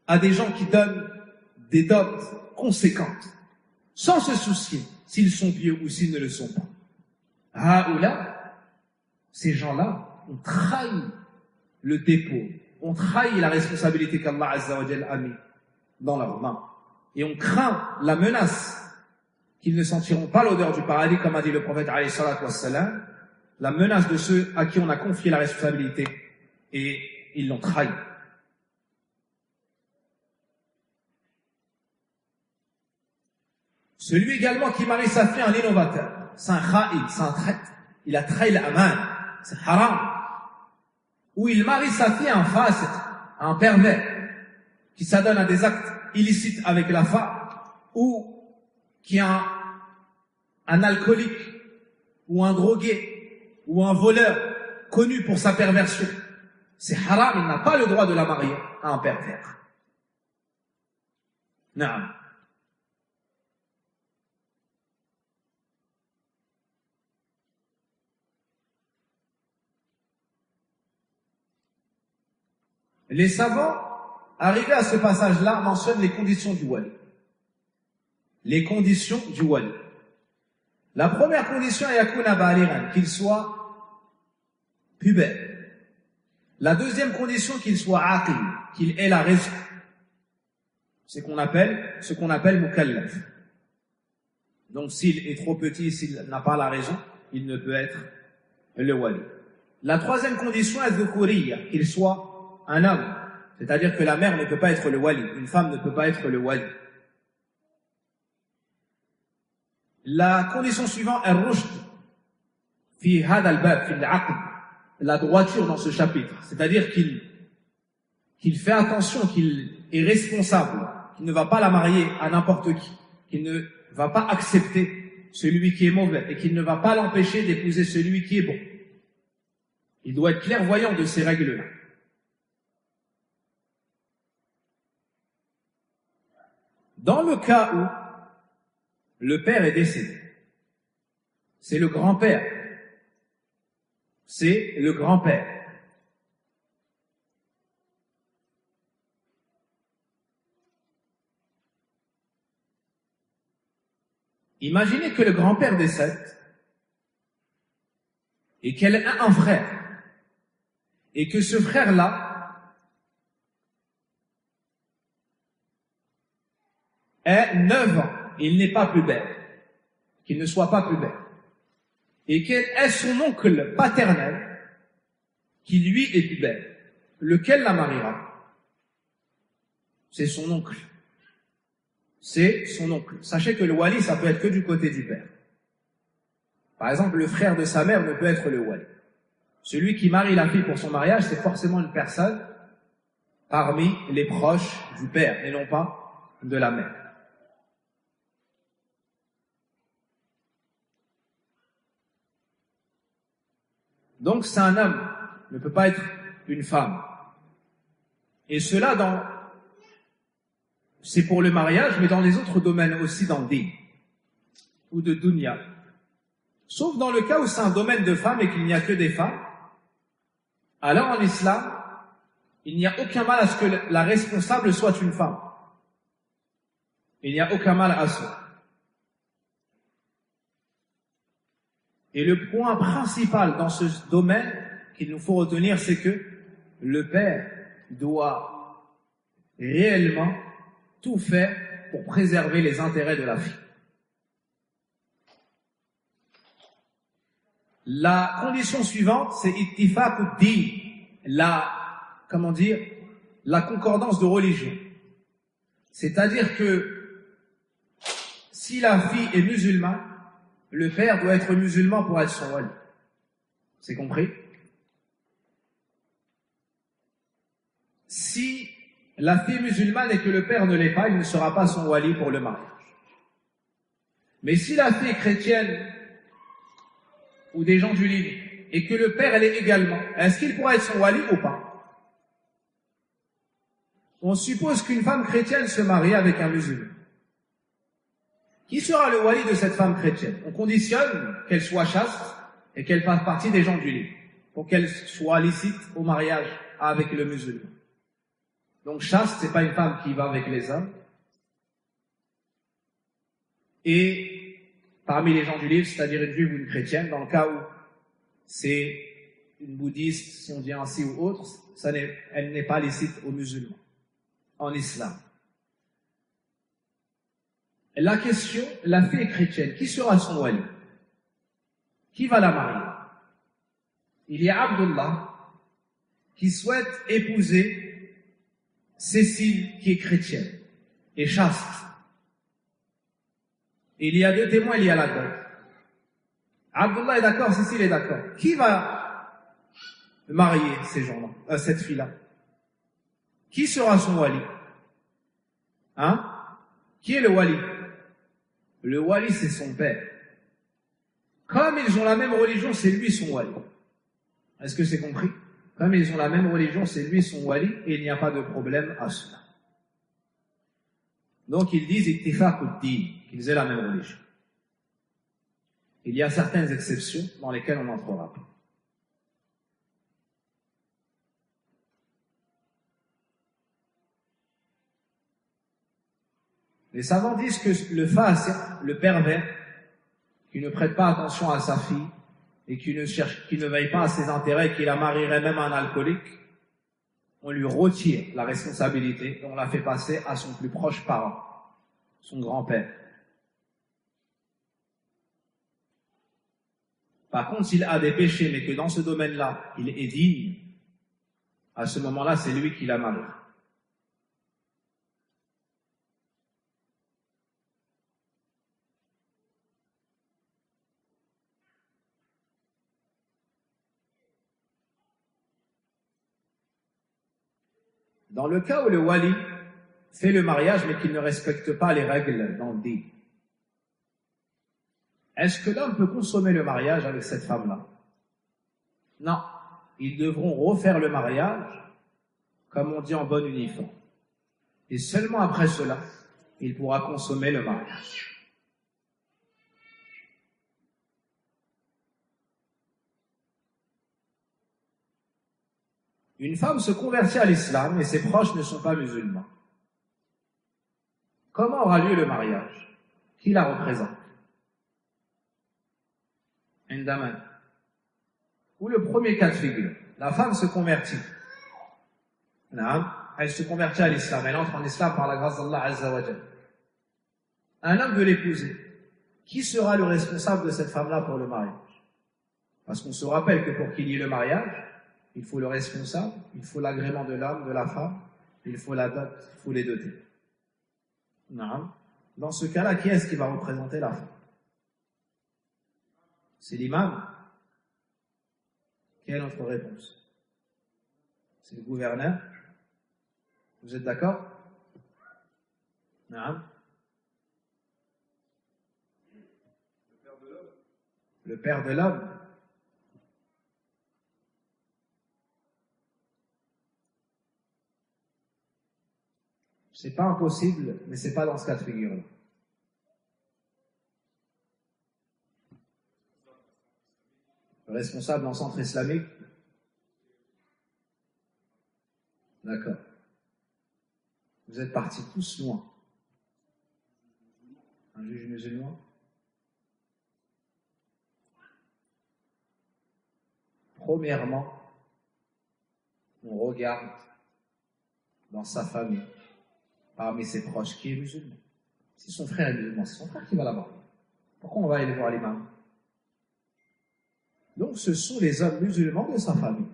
[SPEAKER 2] à des gens qui donnent des dots conséquentes, sans se soucier s'ils sont pieux ou s'ils ne le sont pas. Haoula, ces gens-là ont trahi le dépôt, ont trahi la responsabilité qu'Allah Azza wa Jalla a mis dans leurs mains. Et on craint la menace qu'ils ne sentiront pas l'odeur du paradis, comme a dit le prophète alayhi salatu wassalam, la menace de ceux à qui on a confié la responsabilité et ils l'ont trahi. Celui également qui marie sa fille, un innovateur, c'est un kha'id, c'est un traître, il a trahi l'aman, c'est haram. Ou il marie sa fille à un fasiq, à un pervers, qui s'adonne à des actes illicites avec la femme, ou qui est un alcoolique, ou un drogué, ou un voleur, connu pour sa perversion. C'est haram, il n'a pas le droit de la marier à un pervers. Naam. Les savants, arrivés à ce passage-là, mentionnent les conditions du wali. Les conditions du wali. La première condition est yakuna balighan, qu'il soit pubère. La deuxième condition, qu'il soit aqil, qu'il ait la raison. C'est ce qu'on appelle mukallaf. Donc s'il est trop petit, s'il n'a pas la raison, il ne peut être le wali. La troisième condition est dhukuriya, qu'il soit un homme. C'est-à-dire que la mère ne peut pas être le wali. Une femme ne peut pas être le wali. La condition suivante est rushd fi hada al-bab, fi al-aql, la droiture dans ce chapitre. C'est-à-dire qu'il fait attention, qu'il est responsable, qu'il ne va pas la marier à n'importe qui, qu'il ne va pas accepter celui qui est mauvais et qu'il ne va pas l'empêcher d'épouser celui qui est bon. Il doit être clairvoyant de ces règles-là. Dans le cas où le père est décédé, c'est le grand-père. C'est le grand-père. Imaginez que le grand-père décède et qu'elle a un frère et que ce frère-là ait 9 ans, il n'est pas pubère, qu'il ne soit pas pubère, et qu'elle ait son oncle paternel qui lui est pubère, lequel la mariera? C'est son oncle. C'est son oncle. Sachez que le wali, ça peut être que du côté du père. Par exemple, le frère de sa mère ne peut être le wali. Celui qui marie la fille pour son mariage, c'est forcément une personne parmi les proches du père, et non pas de la mère. Donc c'est un homme, ne peut pas être une femme. Et cela c'est pour le mariage, mais dans les autres domaines aussi, dans le din ou de dunya. Sauf dans le cas où c'est un domaine de femmes et qu'il n'y a que des femmes. Alors en islam, il n'y a aucun mal à ce que la responsable soit une femme. Il n'y a aucun mal à cela. Et le point principal dans ce domaine qu'il nous faut retenir, c'est que le père doit réellement tout faire pour préserver les intérêts de la fille. La condition suivante, c'est ittifaq ud-din, la concordance de religion. C'est-à-dire que si la fille est musulmane, le père doit être musulman pour être son wali. C'est compris? Si la fille musulmane et que le père ne l'est pas, il ne sera pas son wali pour le mariage. Mais si la fille est chrétienne ou des gens du livre et que le père l'est également, est-ce qu'il pourra être son wali ou pas? On suppose qu'une femme chrétienne se marie avec un musulman. Qui sera le wali de cette femme chrétienne? On conditionne qu'elle soit chaste et qu'elle fasse partie des gens du livre pour qu'elle soit licite au mariage avec le musulman. Donc chaste, c'est pas une femme qui va avec les hommes. Et parmi les gens du livre, c'est-à-dire une juive ou une chrétienne, dans le cas où c'est une bouddhiste, si on dit ainsi ou autre, elle n'est pas licite aux musulmans en islam. La question, la fille est chrétienne, qui sera son wali? Qui va la marier? Il y a Abdullah qui souhaite épouser Cécile qui est chrétienne et chaste. Il y a 2 témoins, il y a la dot. Abdullah est d'accord, Cécile est d'accord. Qui va marier ces gens-là, cette fille-là? Qui sera son wali? Qui est le wali? Le wali, c'est son père. Comme ils ont la même religion, c'est lui son wali. Est-ce que c'est compris? Comme ils ont la même religion, c'est lui son wali, et il n'y a pas de problème à cela. Donc ils disent ittifaq ud-din, qu'ils aient la même religion. Il y a certaines exceptions dans lesquelles on n'entrera pas. Les savants disent que le fasiq, le pervers, qui ne prête pas attention à sa fille et qui ne veille pas à ses intérêts, qui la marierait même à un alcoolique, on lui retire la responsabilité et on la fait passer à son plus proche parent, son grand-père. Par contre, s'il a des péchés, mais que dans ce domaine-là, il est digne, à ce moment-là, c'est lui qui la marie. Dans le cas où le wali fait le mariage mais qu'il ne respecte pas les règles dans le din, est-ce que l'homme peut consommer le mariage avec cette femme-là? Non. Ils devront refaire le mariage, comme on dit en bon uniforme. Et seulement après cela,
[SPEAKER 1] il pourra consommer le mariage. Une femme se convertit à l'islam et ses proches ne sont pas musulmans. Comment aura lieu le mariage? Qui la représente? Une dame. Ou le premier cas de figure, la femme se convertit. Elle se convertit à l'islam, elle entre en islam par la grâce d'Allah Azza wa Jalla. Un homme veut l'épouser. Qui sera le responsable de cette femme-là pour le mariage? Parce qu'on se rappelle que pour qu'il y ait le mariage, il faut le responsable, il faut l'agrément de l'homme, de la femme, il faut la dot, il faut les doter. Dans ce cas-là, qui est-ce qui va représenter la femme? C'est l'imam. Quelle est notre réponse? C'est le gouverneur. Vous êtes d'accord? Non. Le père de l'homme. C'est pas impossible, mais c'est pas dans ce cas de figure-là. Le responsable d'un centre islamique. D'accord. Vous êtes partis tous loin. Un juge musulman. Premièrement, on regarde dans sa famille, parmi ses proches, qui est musulman. Si son frère est musulman, c'est son frère qui va là-bas. Pourquoi on va aller voir l'imam? Donc ce sont les hommes musulmans de sa famille.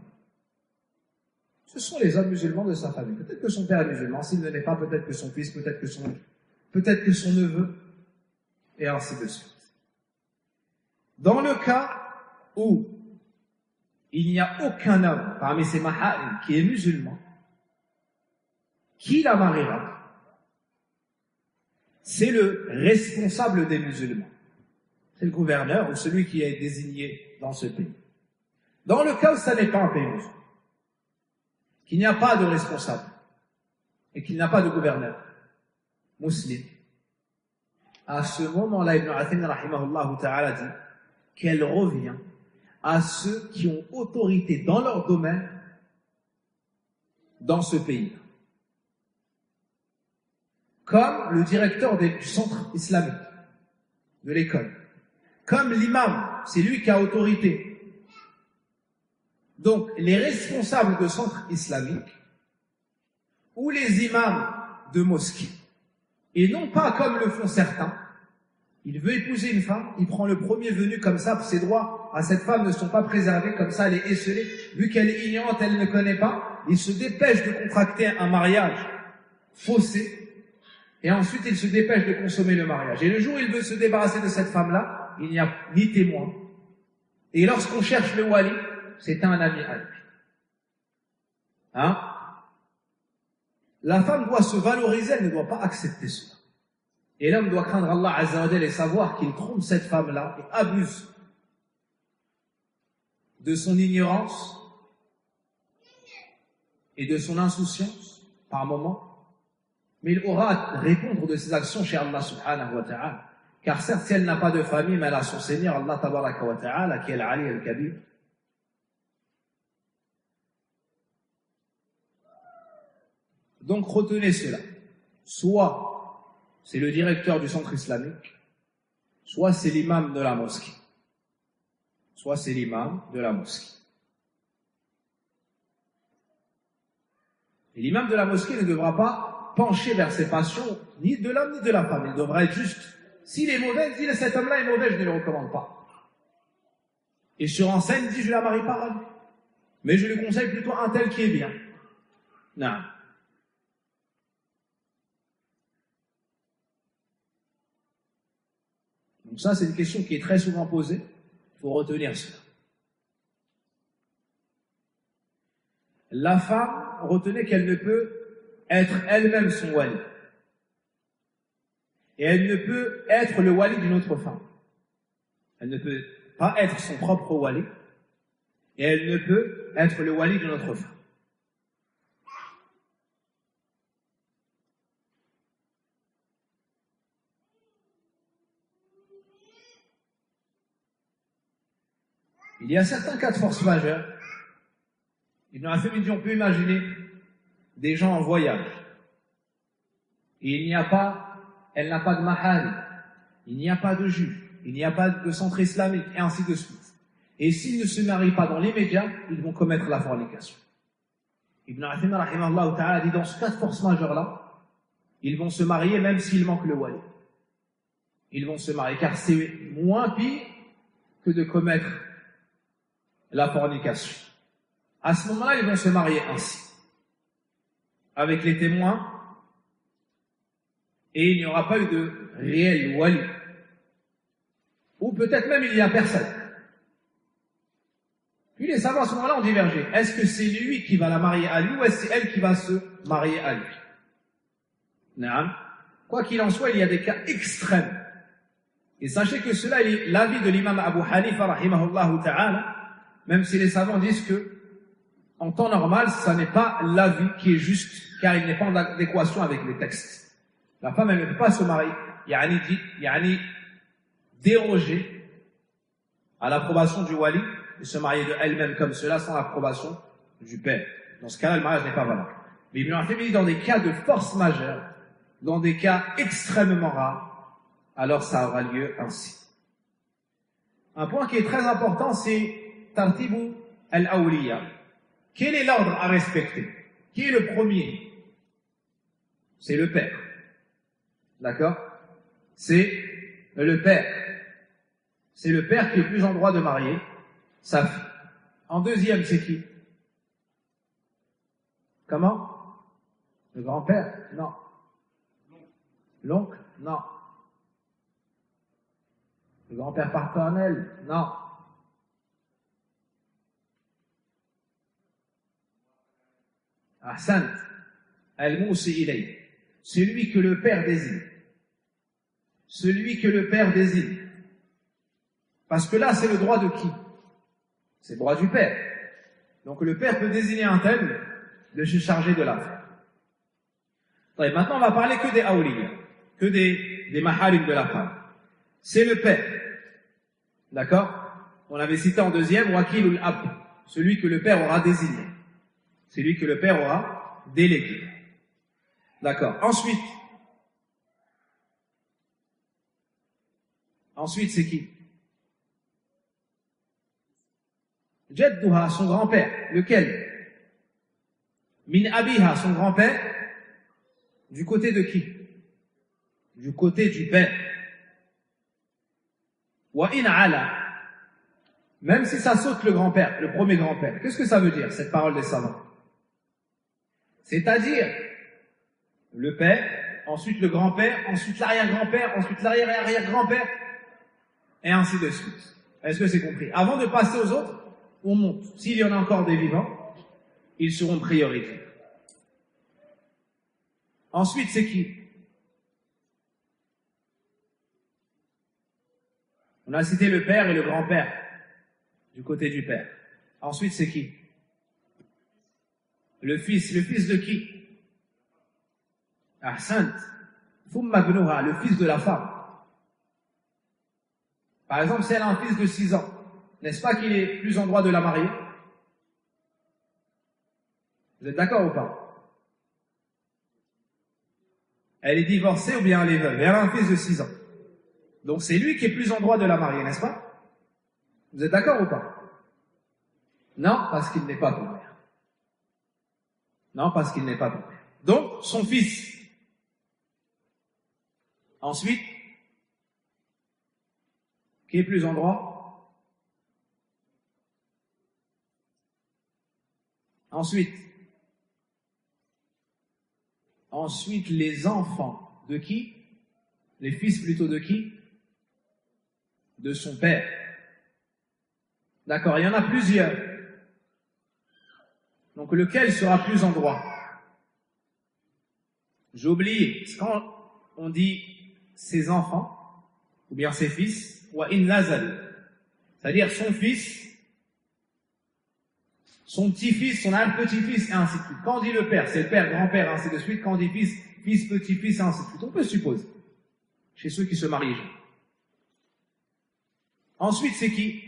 [SPEAKER 1] Ce sont les hommes musulmans de sa famille. Peut-être que son père est musulman, s'il ne l'est pas, peut-être que son fils, peut-être que son neveu, et ainsi de suite. Dans le cas où il n'y a aucun homme parmi ses maharim qui est musulman, qui la mariera? C'est le responsable des musulmans. C'est le gouverneur ou celui qui est désigné dans ce pays. Dans le cas où ça n'est pas un pays musulman, qu'il n'y a pas de responsable et qu'il n'y a pas de gouverneur musulman, à ce moment-là, Ibn Uthaymin rahimahullah ta'ala dit qu'elle revient à ceux qui ont autorité dans leur domaine dans ce pays. Comme le directeur du centre islamique, de l'école. Comme l'imam, c'est lui qui a autorité. Donc, les responsables de centres islamiques ou les imams de mosquées. Et non pas comme le font certains. Il veut épouser une femme, il prend le premier venu comme ça, ses droits à cette femme ne sont pas préservés, comme ça elle est esselée. Vu qu'elle est ignorante, elle ne connaît pas, il se dépêche de contracter un mariage faussé. Et ensuite, il se dépêche de consommer le mariage. Et le jour où il veut se débarrasser de cette femme-là, il n'y a ni témoin. Et lorsqu'on cherche le wali, c'est un ami à lui. La femme doit se valoriser, elle ne doit pas accepter cela. Et l'homme doit craindre Allah Azza wa Jalla et savoir qu'il trompe cette femme-là et abuse de son ignorance et de son insouciance par moment. Mais il aura à répondre de ses actions chez Allah subhanahu wa ta'ala. Car certes, si elle n'a pas de famille, mais elle a son Seigneur, Allah tabaraka wa ta'ala, qui est l'Ali al-Kabir. Donc retenez cela. Soit c'est le directeur du centre islamique, soit c'est l'imam de la mosquée. Soit c'est l'imam de la mosquée. Et l'imam de la mosquée ne devra pas pencher vers ses passions, ni de l'homme ni de la femme. Il devra être juste. S'il est mauvais, il dit cet homme-là est mauvais, je ne le recommande pas. Et sur enseigne, il dit je la marie pas. Mais je lui conseille plutôt un tel qui est bien. Non. Donc ça, c'est une question qui est très souvent posée. Il faut retenir cela. La femme, retenez qu'elle ne peut être elle-même son wali. Et elle ne peut être le wali d'une autre femme. Elle ne peut pas être son propre wali. Et elle ne peut être le wali d'une autre femme.
[SPEAKER 2] Il y a certains cas de force majeure. Ibn Uthaymin dit, on peut imaginer des gens en voyage. Et elle n'a pas de mahari, il n'y a pas de juge, il n'y a pas de centre islamique, et ainsi de suite. Et s'ils ne se marient pas dans l'immédiat, ils vont commettre la fornication. Ibn Uthaymin, rahimahullah ta'ala, dit, dans ce cas de force majeure-là, ils vont se marier même s'il manque le wali. Ils vont se marier, car c'est moins pire que de commettre la fornication. À ce moment-là, ils vont se marier ainsi, avec les témoins, et il n'y aura pas eu de réel wali. Ou peut-être même il n'y a personne. Puis les savants à ce moment-là ont divergé. Est-ce que c'est lui qui va la marier à lui ou est-ce que c'est elle qui va se marier à lui? Naam. Quoi qu'il en soit, il y a des cas extrêmes. Et sachez que cela est l'avis de l'imam Abu Hanifa, rahimahullah ta'ala, même si les savants disent que, en temps normal, ça n'est pas l'avis qui est juste, car il n'est pas en adéquation avec les textes. La femme, elle ne peut pas se marier, yani déroger à l'approbation du wali, et se marier de elle-même comme cela, sans l'approbation du père. Dans ce cas-là, le mariage n'est pas valable. Mais Ibn Uthaymin dit, dans des cas de force majeure, dans des cas extrêmement rares, alors ça aura lieu ainsi. Un point qui est très important, c'est Tartibu al-Awliya. Quel est l'ordre à respecter? Qui est le premier? C'est le père. D'accord? C'est le père. C'est le père qui est plus en droit de marier sa fille. En deuxième, c'est qui? Comment? Le grand-père? Non. L'oncle? Non. Le grand-père paternel? Non. Ahsan. Al-Mousi ilay. Celui que le père désigne. Celui que le père désigne. Parce que là, c'est le droit de qui? C'est le droit du père. Donc le père peut désigner un tel de se charger de l'affaire. Maintenant, on va parler que des awliya, que des maharim de la femme. C'est le père. D'accord? On l'avait cité en deuxième, wakilul ab, celui que le père aura désigné. Celui que le père aura délégué. D'accord. Ensuite, c'est qui? Jadduha, son grand-père. Lequel? Min abiha, son grand-père. Du côté de qui? Du côté du père. Wa in ala. Même si ça saute le grand-père, le premier grand-père. Qu'est-ce que ça veut dire, cette parole des savants? C'est-à-dire, le père, ensuite le grand-père, ensuite l'arrière-grand-père, ensuite l'arrière-arrière-grand-père, et ainsi de suite. Est-ce que c'est compris? Avant de passer aux autres, on monte. S'il y en a encore des vivants, ils seront prioritaires. Ensuite, c'est qui? On a cité le père et le grand-père, du côté du père. Ensuite, c'est qui? Le fils de qui? Ahsant. Thumma ibnuha, le fils de la femme. Par exemple, si elle a un fils de 6 ans, n'est-ce pas qu'il est plus en droit de la marier? Vous êtes d'accord ou pas? Elle est divorcée ou bien elle est veuve, et elle a un fils de 6 ans. Donc c'est lui qui est plus en droit de la marier, n'est-ce pas? Vous êtes d'accord ou pas? Non, parce qu'il n'est pas ton père. Non, parce qu'il n'est pas ton père. Donc, son fils. Ensuite, qui est plus en droit? Ensuite, les enfants de qui? Les fils plutôt de qui? De son père. D'accord, il y en a plusieurs. Donc lequel sera plus en droit? J'ai oublié. Quand on dit ses enfants, ou bien ses fils, wa in nazal, c'est-à-dire son fils, son petit-fils, son arrière-petit-fils, et ainsi de suite. Quand on dit le père, c'est le père, grand-père, ainsi de suite. Quand on dit fils, fils, petit-fils, et ainsi de suite. On peut supposer. Chez ceux qui se marient. Ensuite, c'est qui?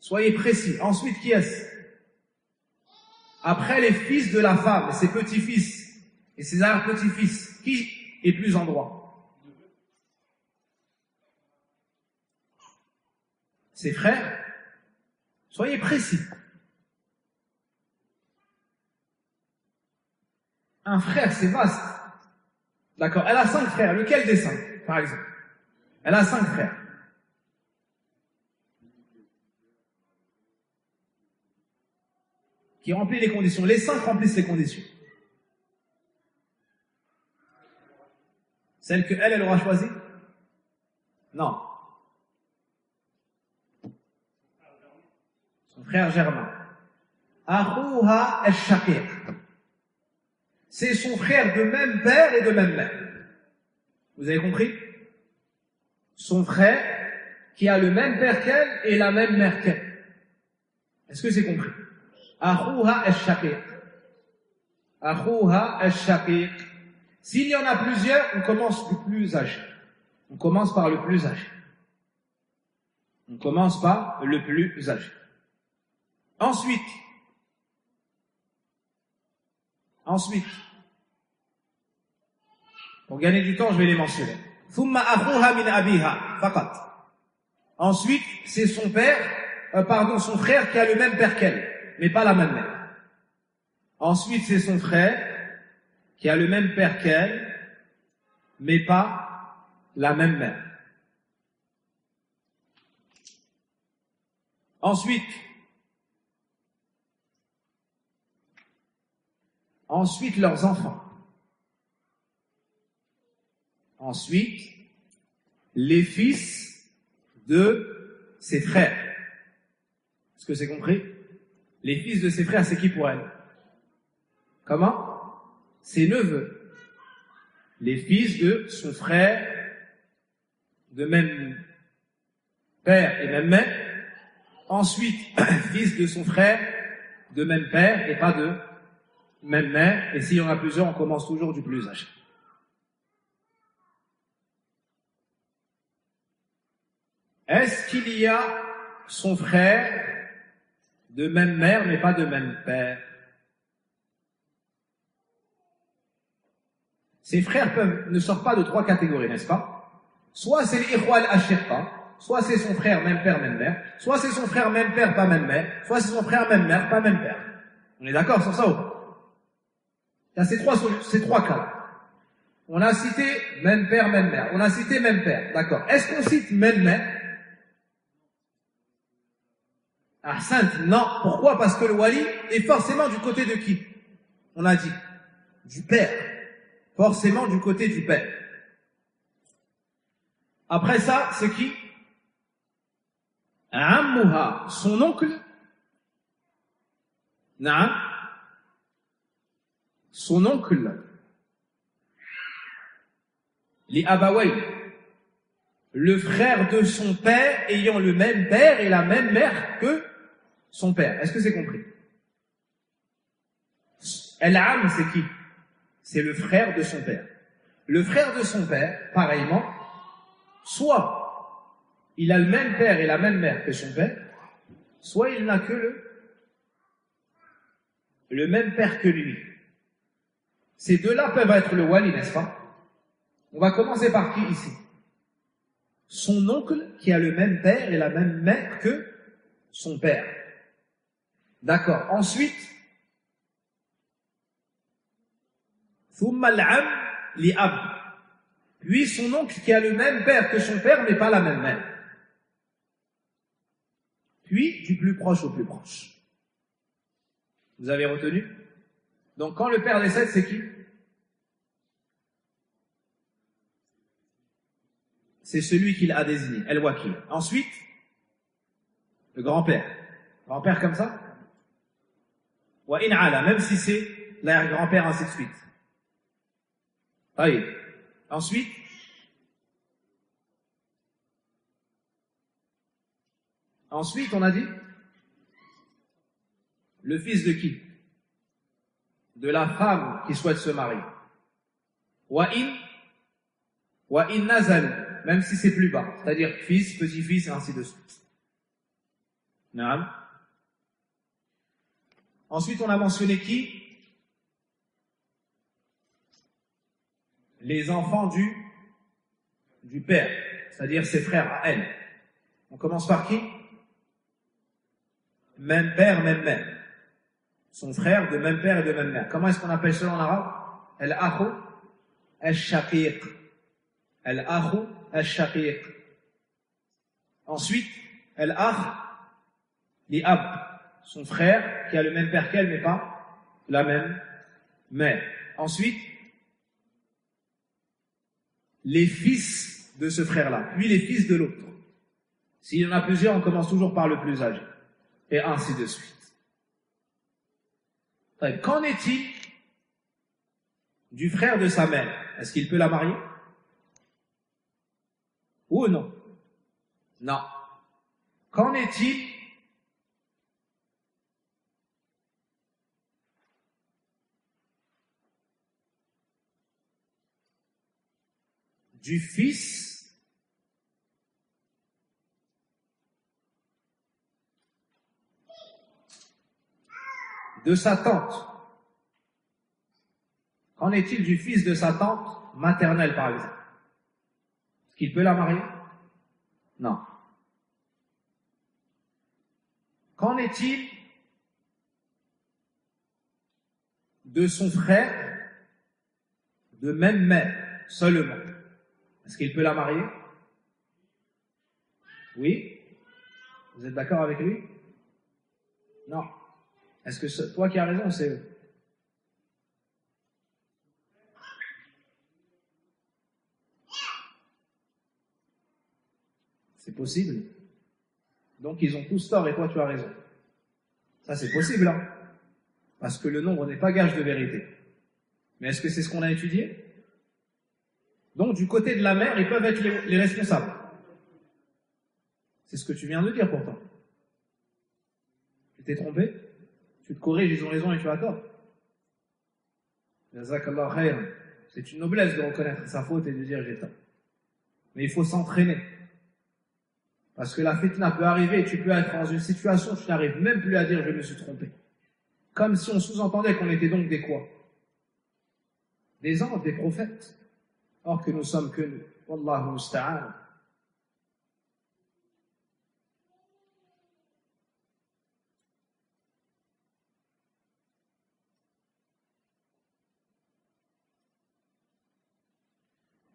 [SPEAKER 2] Soyez précis. Ensuite, qui est-ce? Après les fils de la femme, ses petits-fils et ses arrière-petits-fils, qui est plus en droit? Ses frères? Soyez précis. Un frère, c'est vaste. D'accord. Elle a 5 frères. Lequel des 5, par exemple? Elle a 5 frères. Qui remplit les conditions. Les 5 remplissent les conditions. Celle que elle aura choisie? Non. Son frère germain. Akhuha al-shaqiq. C'est son frère de même père et de même mère. Vous avez compris? Son frère qui a le même père qu'elle et la même mère qu'elle. Est-ce que c'est compris? Akhuha al-shaqiq. Akhuha al-shaqiq. S'il y en a plusieurs, on commence du plus âgé. On commence par le plus âgé. On commence par le plus âgé. Ensuite, pour gagner du temps, je vais les mentionner. Thumma akhuha min abiha, faqat. Ensuite, c'est son père, son frère qui a le même père qu'elle, mais pas la même mère. Ensuite, c'est son frère qui a le même père qu'elle, mais pas la même mère. Ensuite, leurs enfants. Ensuite, les fils de ses frères. Est-ce que c'est compris? Les fils de ses frères, c'est qui pour elle? Comment? Ses neveux. Les fils de son frère, de même père et même mère. Ensuite, fils de son frère, de même père et pas de même mère. Et s'il y en a plusieurs, on commence toujours du plus âgé. Est-ce qu'il y a son frère de même mère mais pas de même père? Ces frères ne sortent pas de 3 catégories, n'est-ce pas? Soit c'est l'ikhwa al-ashiqa, soit c'est son frère même père même mère, soit c'est son frère même père pas même mère, soit c'est son frère même mère pas même père. On est d'accord sur ça ou pas? Il y a ces trois cas. On a cité même père même mère, on a cité même père, d'accord. Est-ce qu'on cite même mère? Ah, sainte, non. Pourquoi? Parce que le wali est forcément du côté de qui? On a dit du père. Forcément du côté du père. Après ça, c'est qui? Ammuha, son oncle. Naam. Son oncle. Li Abaway. Le frère de son père ayant le même père et la même mère que son père. Est-ce que c'est compris? Al-Am, c'est qui? C'est le frère de son père. Le frère de son père, pareillement, soit il a le même père et la même mère que son père, soit il n'a que le même père que lui. Ces deux-là peuvent être le wali, n'est-ce pas? On va commencer par qui ici? Son oncle qui a le même père et la même mère que son père. D'accord. Ensuite, thumma al-am li ab. Puis son oncle qui a le même père que son père mais pas la même mère. Puis du plus proche au plus proche. Vous avez retenu? Donc quand le père décède, c'est qui? C'est celui qu'il a désigné, El-Wakil. Ensuite, le grand-père. Grand-père comme ça? Wa in ala, même si c'est l'arrière-grand-père, ainsi de suite. Allez. Ensuite, on a dit le fils de qui? De la femme qui souhaite se marier. Wa in nazal, même si c'est plus bas, c'est-à-dire fils, petit-fils, et ainsi de suite. Naam. Ensuite, on a mentionné qui? Les enfants du père, c'est-à-dire ses frères à elle. On commence par qui? Même père, même mère. Son frère de même père et de même mère. Comment est-ce qu'on appelle cela en arabe? Al-akhu al-shaqiq. Al-akhu al-shaqiq. Ensuite, al-akh li-ab. Son frère qui a le même père qu'elle mais pas la même mère. Ensuite, les fils de ce frère-là, puis les fils de l'autre. S'il y en a plusieurs, on commence toujours par le plus âgé. Et ainsi de suite. Qu'en est-il du frère de sa mère? Est-ce qu'il peut la marier? Ou non? Non. Qu'en est-il du fils de sa tante? Qu'en est-il du fils de sa tante maternelle, par exemple? Est-ce qu'il peut la marier? Non. Qu'en est-il de son frère de même mère seulement? Est-ce qu'il peut la marier? Oui? Vous êtes d'accord avec lui? Non. Est-ce que toi qui as raison, c'est eux? C'est possible. Donc ils ont tous tort et toi tu as raison. Ça c'est possible, hein? Parce que le nombre n'est pas gage de vérité. Mais est-ce que c'est ce qu'on a étudié? Donc du côté de la mère, ils peuvent être les responsables. C'est ce que tu viens de dire pourtant. Tu t'es trompé? Tu te corriges, ils ont raison et tu as tort. Jazakallah khayran. C'est une noblesse de reconnaître sa faute et de dire j'ai tort. Mais il faut s'entraîner. Parce que la fitna peut arriver et tu peux être dans une situation où tu n'arrives même plus à dire je me suis trompé. Comme si on sous-entendait qu'on était donc des quoi? Des anges, des prophètes. Or que nous sommes que nous. Wallahu musta'an.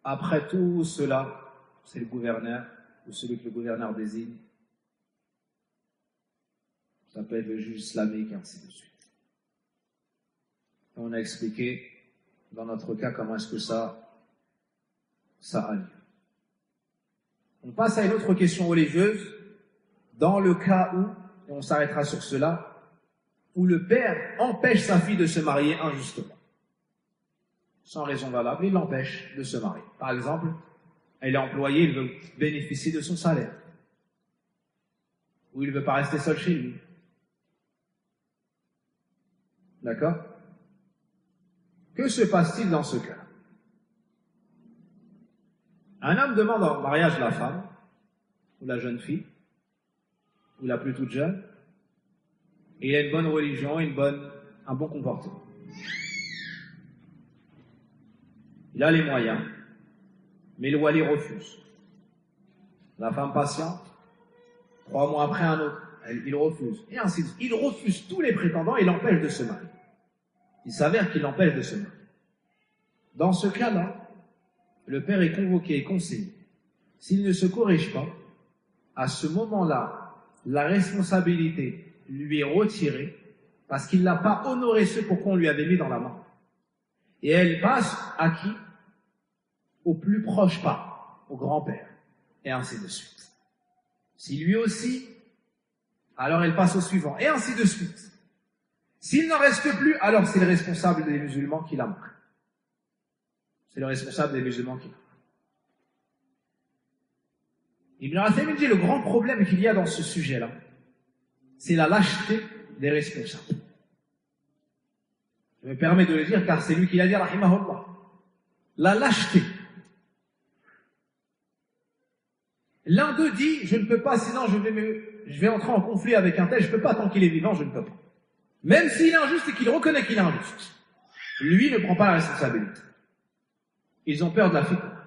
[SPEAKER 2] Après tout cela, c'est le gouverneur, ou celui que le gouverneur désigne. Ça peut être le juge islamique, et ainsi de suite. Et on a expliqué, dans notre cas, comment est-ce que ça a lieu. On passe à une autre question religieuse, dans le cas où, et on s'arrêtera sur cela, où le père empêche sa fille de se marier injustement. Sans raison valable, il l'empêche de se marier. Par exemple, elle est employée, il veut bénéficier de son salaire. Ou il ne veut pas rester seul chez lui. D'accord? Que se passe-t-il dans ce cas? Un homme demande en mariage la femme, ou la jeune fille, ou la plus toute jeune, et il a une bonne religion, un bon comportement. Il a les moyens, mais le wali refuse. La femme patiente, 3 mois après un autre, il refuse. Et ainsi de suite. Il refuse tous les prétendants et l'empêche de se marier. Il s'avère qu'il l'empêche de se marier. Dans ce cas-là, le père est convoqué et conseillé. S'il ne se corrige pas, à ce moment-là, la responsabilité lui est retirée parce qu'il n'a pas honoré ce pour qu'on lui avait mis dans la main. Et elle passe à qui? Au plus proche pas, au grand-père. Et ainsi de suite. Si lui aussi, alors elle passe au suivant. Et ainsi de suite. S'il n'en reste plus, alors c'est le responsable des musulmans qui l'a marqué. C'est le responsable des musulmans qui l'a marqué. Ibn Uthaymin dit le grand problème qu'il y a dans ce sujet-là, c'est la lâcheté des responsables. Je me permets de le dire car c'est lui qui l'a dit, rahimahullah. La lâcheté. L'un d'eux dit, je ne peux pas, sinon je vais entrer en conflit avec un tel, je ne peux pas tant qu'il est vivant, je ne peux pas. Même s'il est injuste et qu'il reconnaît qu'il est injuste. Lui ne prend pas la responsabilité. Ils ont peur de la fitna.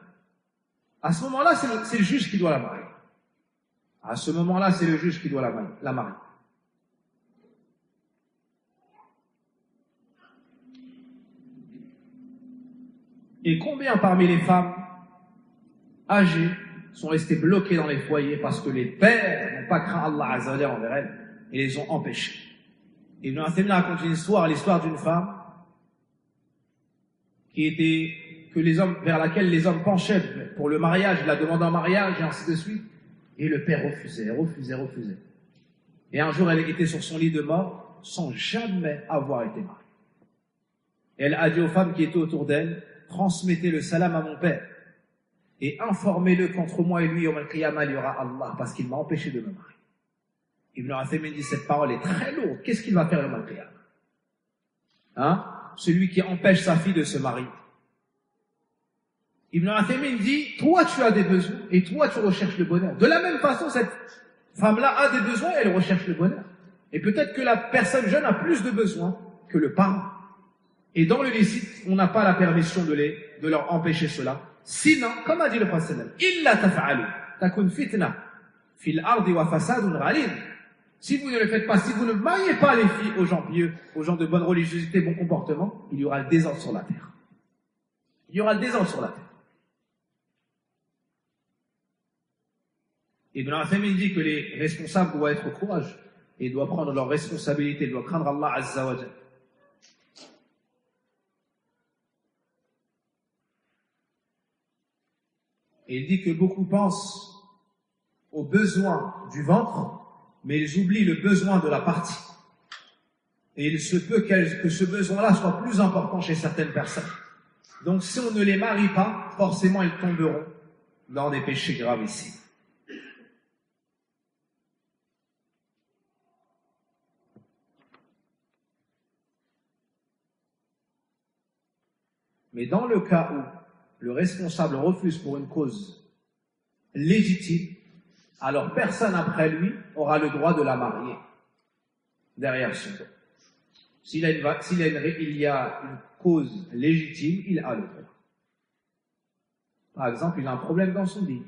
[SPEAKER 2] À ce moment-là, c'est le juge qui doit la marier. À ce moment-là, c'est le juge qui doit la marier. Et combien parmi les femmes âgées sont restées bloquées dans les foyers parce que les pères n'ont pas craint Allah Azza wa Jalla envers elles et les ont empêchées. Ibn Uthaymin raconte une histoire, l'histoire d'une femme vers laquelle les hommes penchaient pour le mariage, la demande en mariage et ainsi de suite. Et le père refusait. Et un jour, elle était sur son lit de mort sans jamais avoir été mariée. Et elle a dit aux femmes qui étaient autour d'elle, transmettez le salam à mon père et informez-le qu'entre moi et lui, yawm al-qiyamah, il y aura Allah parce qu'il m'a empêché de me marier. Ibn Uthaymin dit cette parole est très lourde. Qu'est-ce qu'il va faire yawm al-qiyamah? Celui qui empêche sa fille de se marier. Ibn Uthaymin dit, toi tu as des besoins et toi tu recherches le bonheur. De la même façon, cette femme-là a des besoins et elle recherche le bonheur. Et peut-être que la personne jeune a plus de besoins que le parent. Et dans le licite, on n'a pas la permission de leur empêcher cela. Sinon, comme a dit le prophète, illa taf'alu takun fitna fil ardi wa fasadun ghalid. Si vous ne le faites pas, si vous ne mariez pas les filles aux gens pieux, aux gens de bonne religiosité, bon comportement, il y aura le désordre sur la terre. Il y aura le désordre sur la terre. Ibn Uthaymin dit que les responsables doivent être courageux et doivent prendre leurs responsabilités, doivent craindre Allah Azza wa Jalla. Et il dit que beaucoup pensent aux besoins du ventre, mais ils oublient le besoin de la partie. Et il se peut que ce besoin-là soit plus important chez certaines personnes. Donc si on ne les marie pas, forcément ils tomberont dans des péchés graves ici. Mais dans le cas où le responsable refuse pour une cause légitime, alors personne après lui aura le droit de la marier derrière son dos. Il y a une cause légitime, il a le droit. Par exemple, il a un problème dans son vie,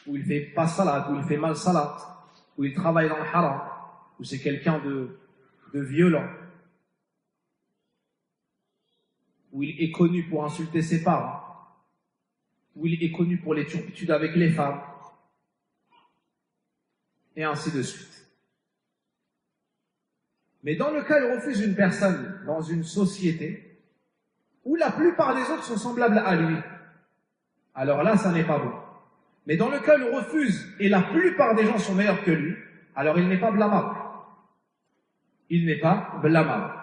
[SPEAKER 2] ou il fait pas salat, ou il fait mal salat, ou il travaille dans le haram, ou c'est quelqu'un de violent, où il est connu pour insulter ses parents, où il est connu pour les turpitudes avec les femmes, et ainsi de suite. Mais dans le cas où il refuse une personne dans une société, où la plupart des autres sont semblables à lui, alors là, ça n'est pas bon. Mais dans le cas où il refuse, et la plupart des gens sont meilleurs que lui, alors il n'est pas blâmable. Il n'est pas blâmable.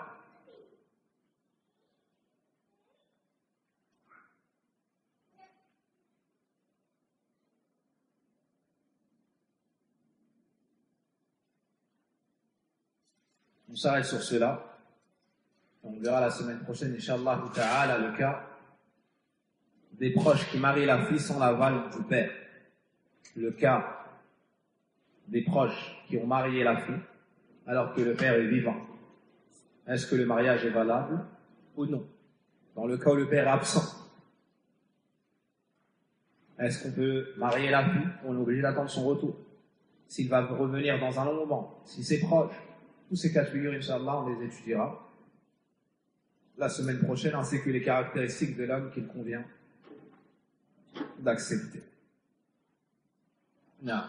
[SPEAKER 2] On s'arrête sur cela. On verra la semaine prochaine, Inch'Allah ta'ala, le cas des proches qui marient la fille sans l'aval du père. Le cas des proches qui ont marié la fille alors que le père est vivant. Est-ce que le mariage est valable ou non? Dans le cas où le père est absent, est-ce qu'on peut marier la fille? On est obligé d'attendre son retour. S'il va revenir dans un long moment, si c'est proche. Tous ces cas de figure, Inch'Allah, on les étudiera la semaine prochaine, ainsi que les caractéristiques de l'homme qu'il convient d'accepter. Non.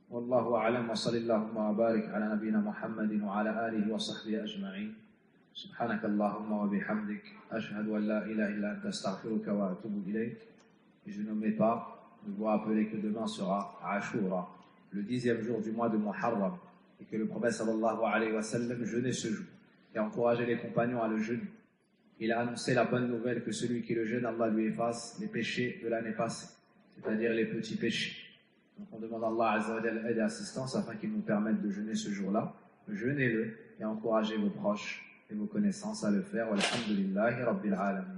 [SPEAKER 2] والله أعلم وصلى اللهم وبارك على نبينا محمد وعلى آله وصحبه أجمعين سبحانك اللهم وبحمدك أشهد أن لا إله إلا أنت أستغفرك وأتوب إليك. Je n'omets pas de vous rappeler que demain sera Ashura, le 10e jour du mois de Muharram, et que le prophète sallallahu alayhi wa sallam jeûnait ce jour et encourageait les compagnons à le jeûner. Il a annoncé la bonne nouvelle que celui qui le jeûne, Allah lui efface les péchés de l'année passée, c'est-à-dire les petits péchés. Donc on demande à Allah Azza wa Jalla aide et assistance afin qu'il nous permette de jeûner ce jour-là. Jeûnez-le et encouragez vos proches
[SPEAKER 1] et vos connaissances à le faire. Walhamdulillahi Rabbil Alamin.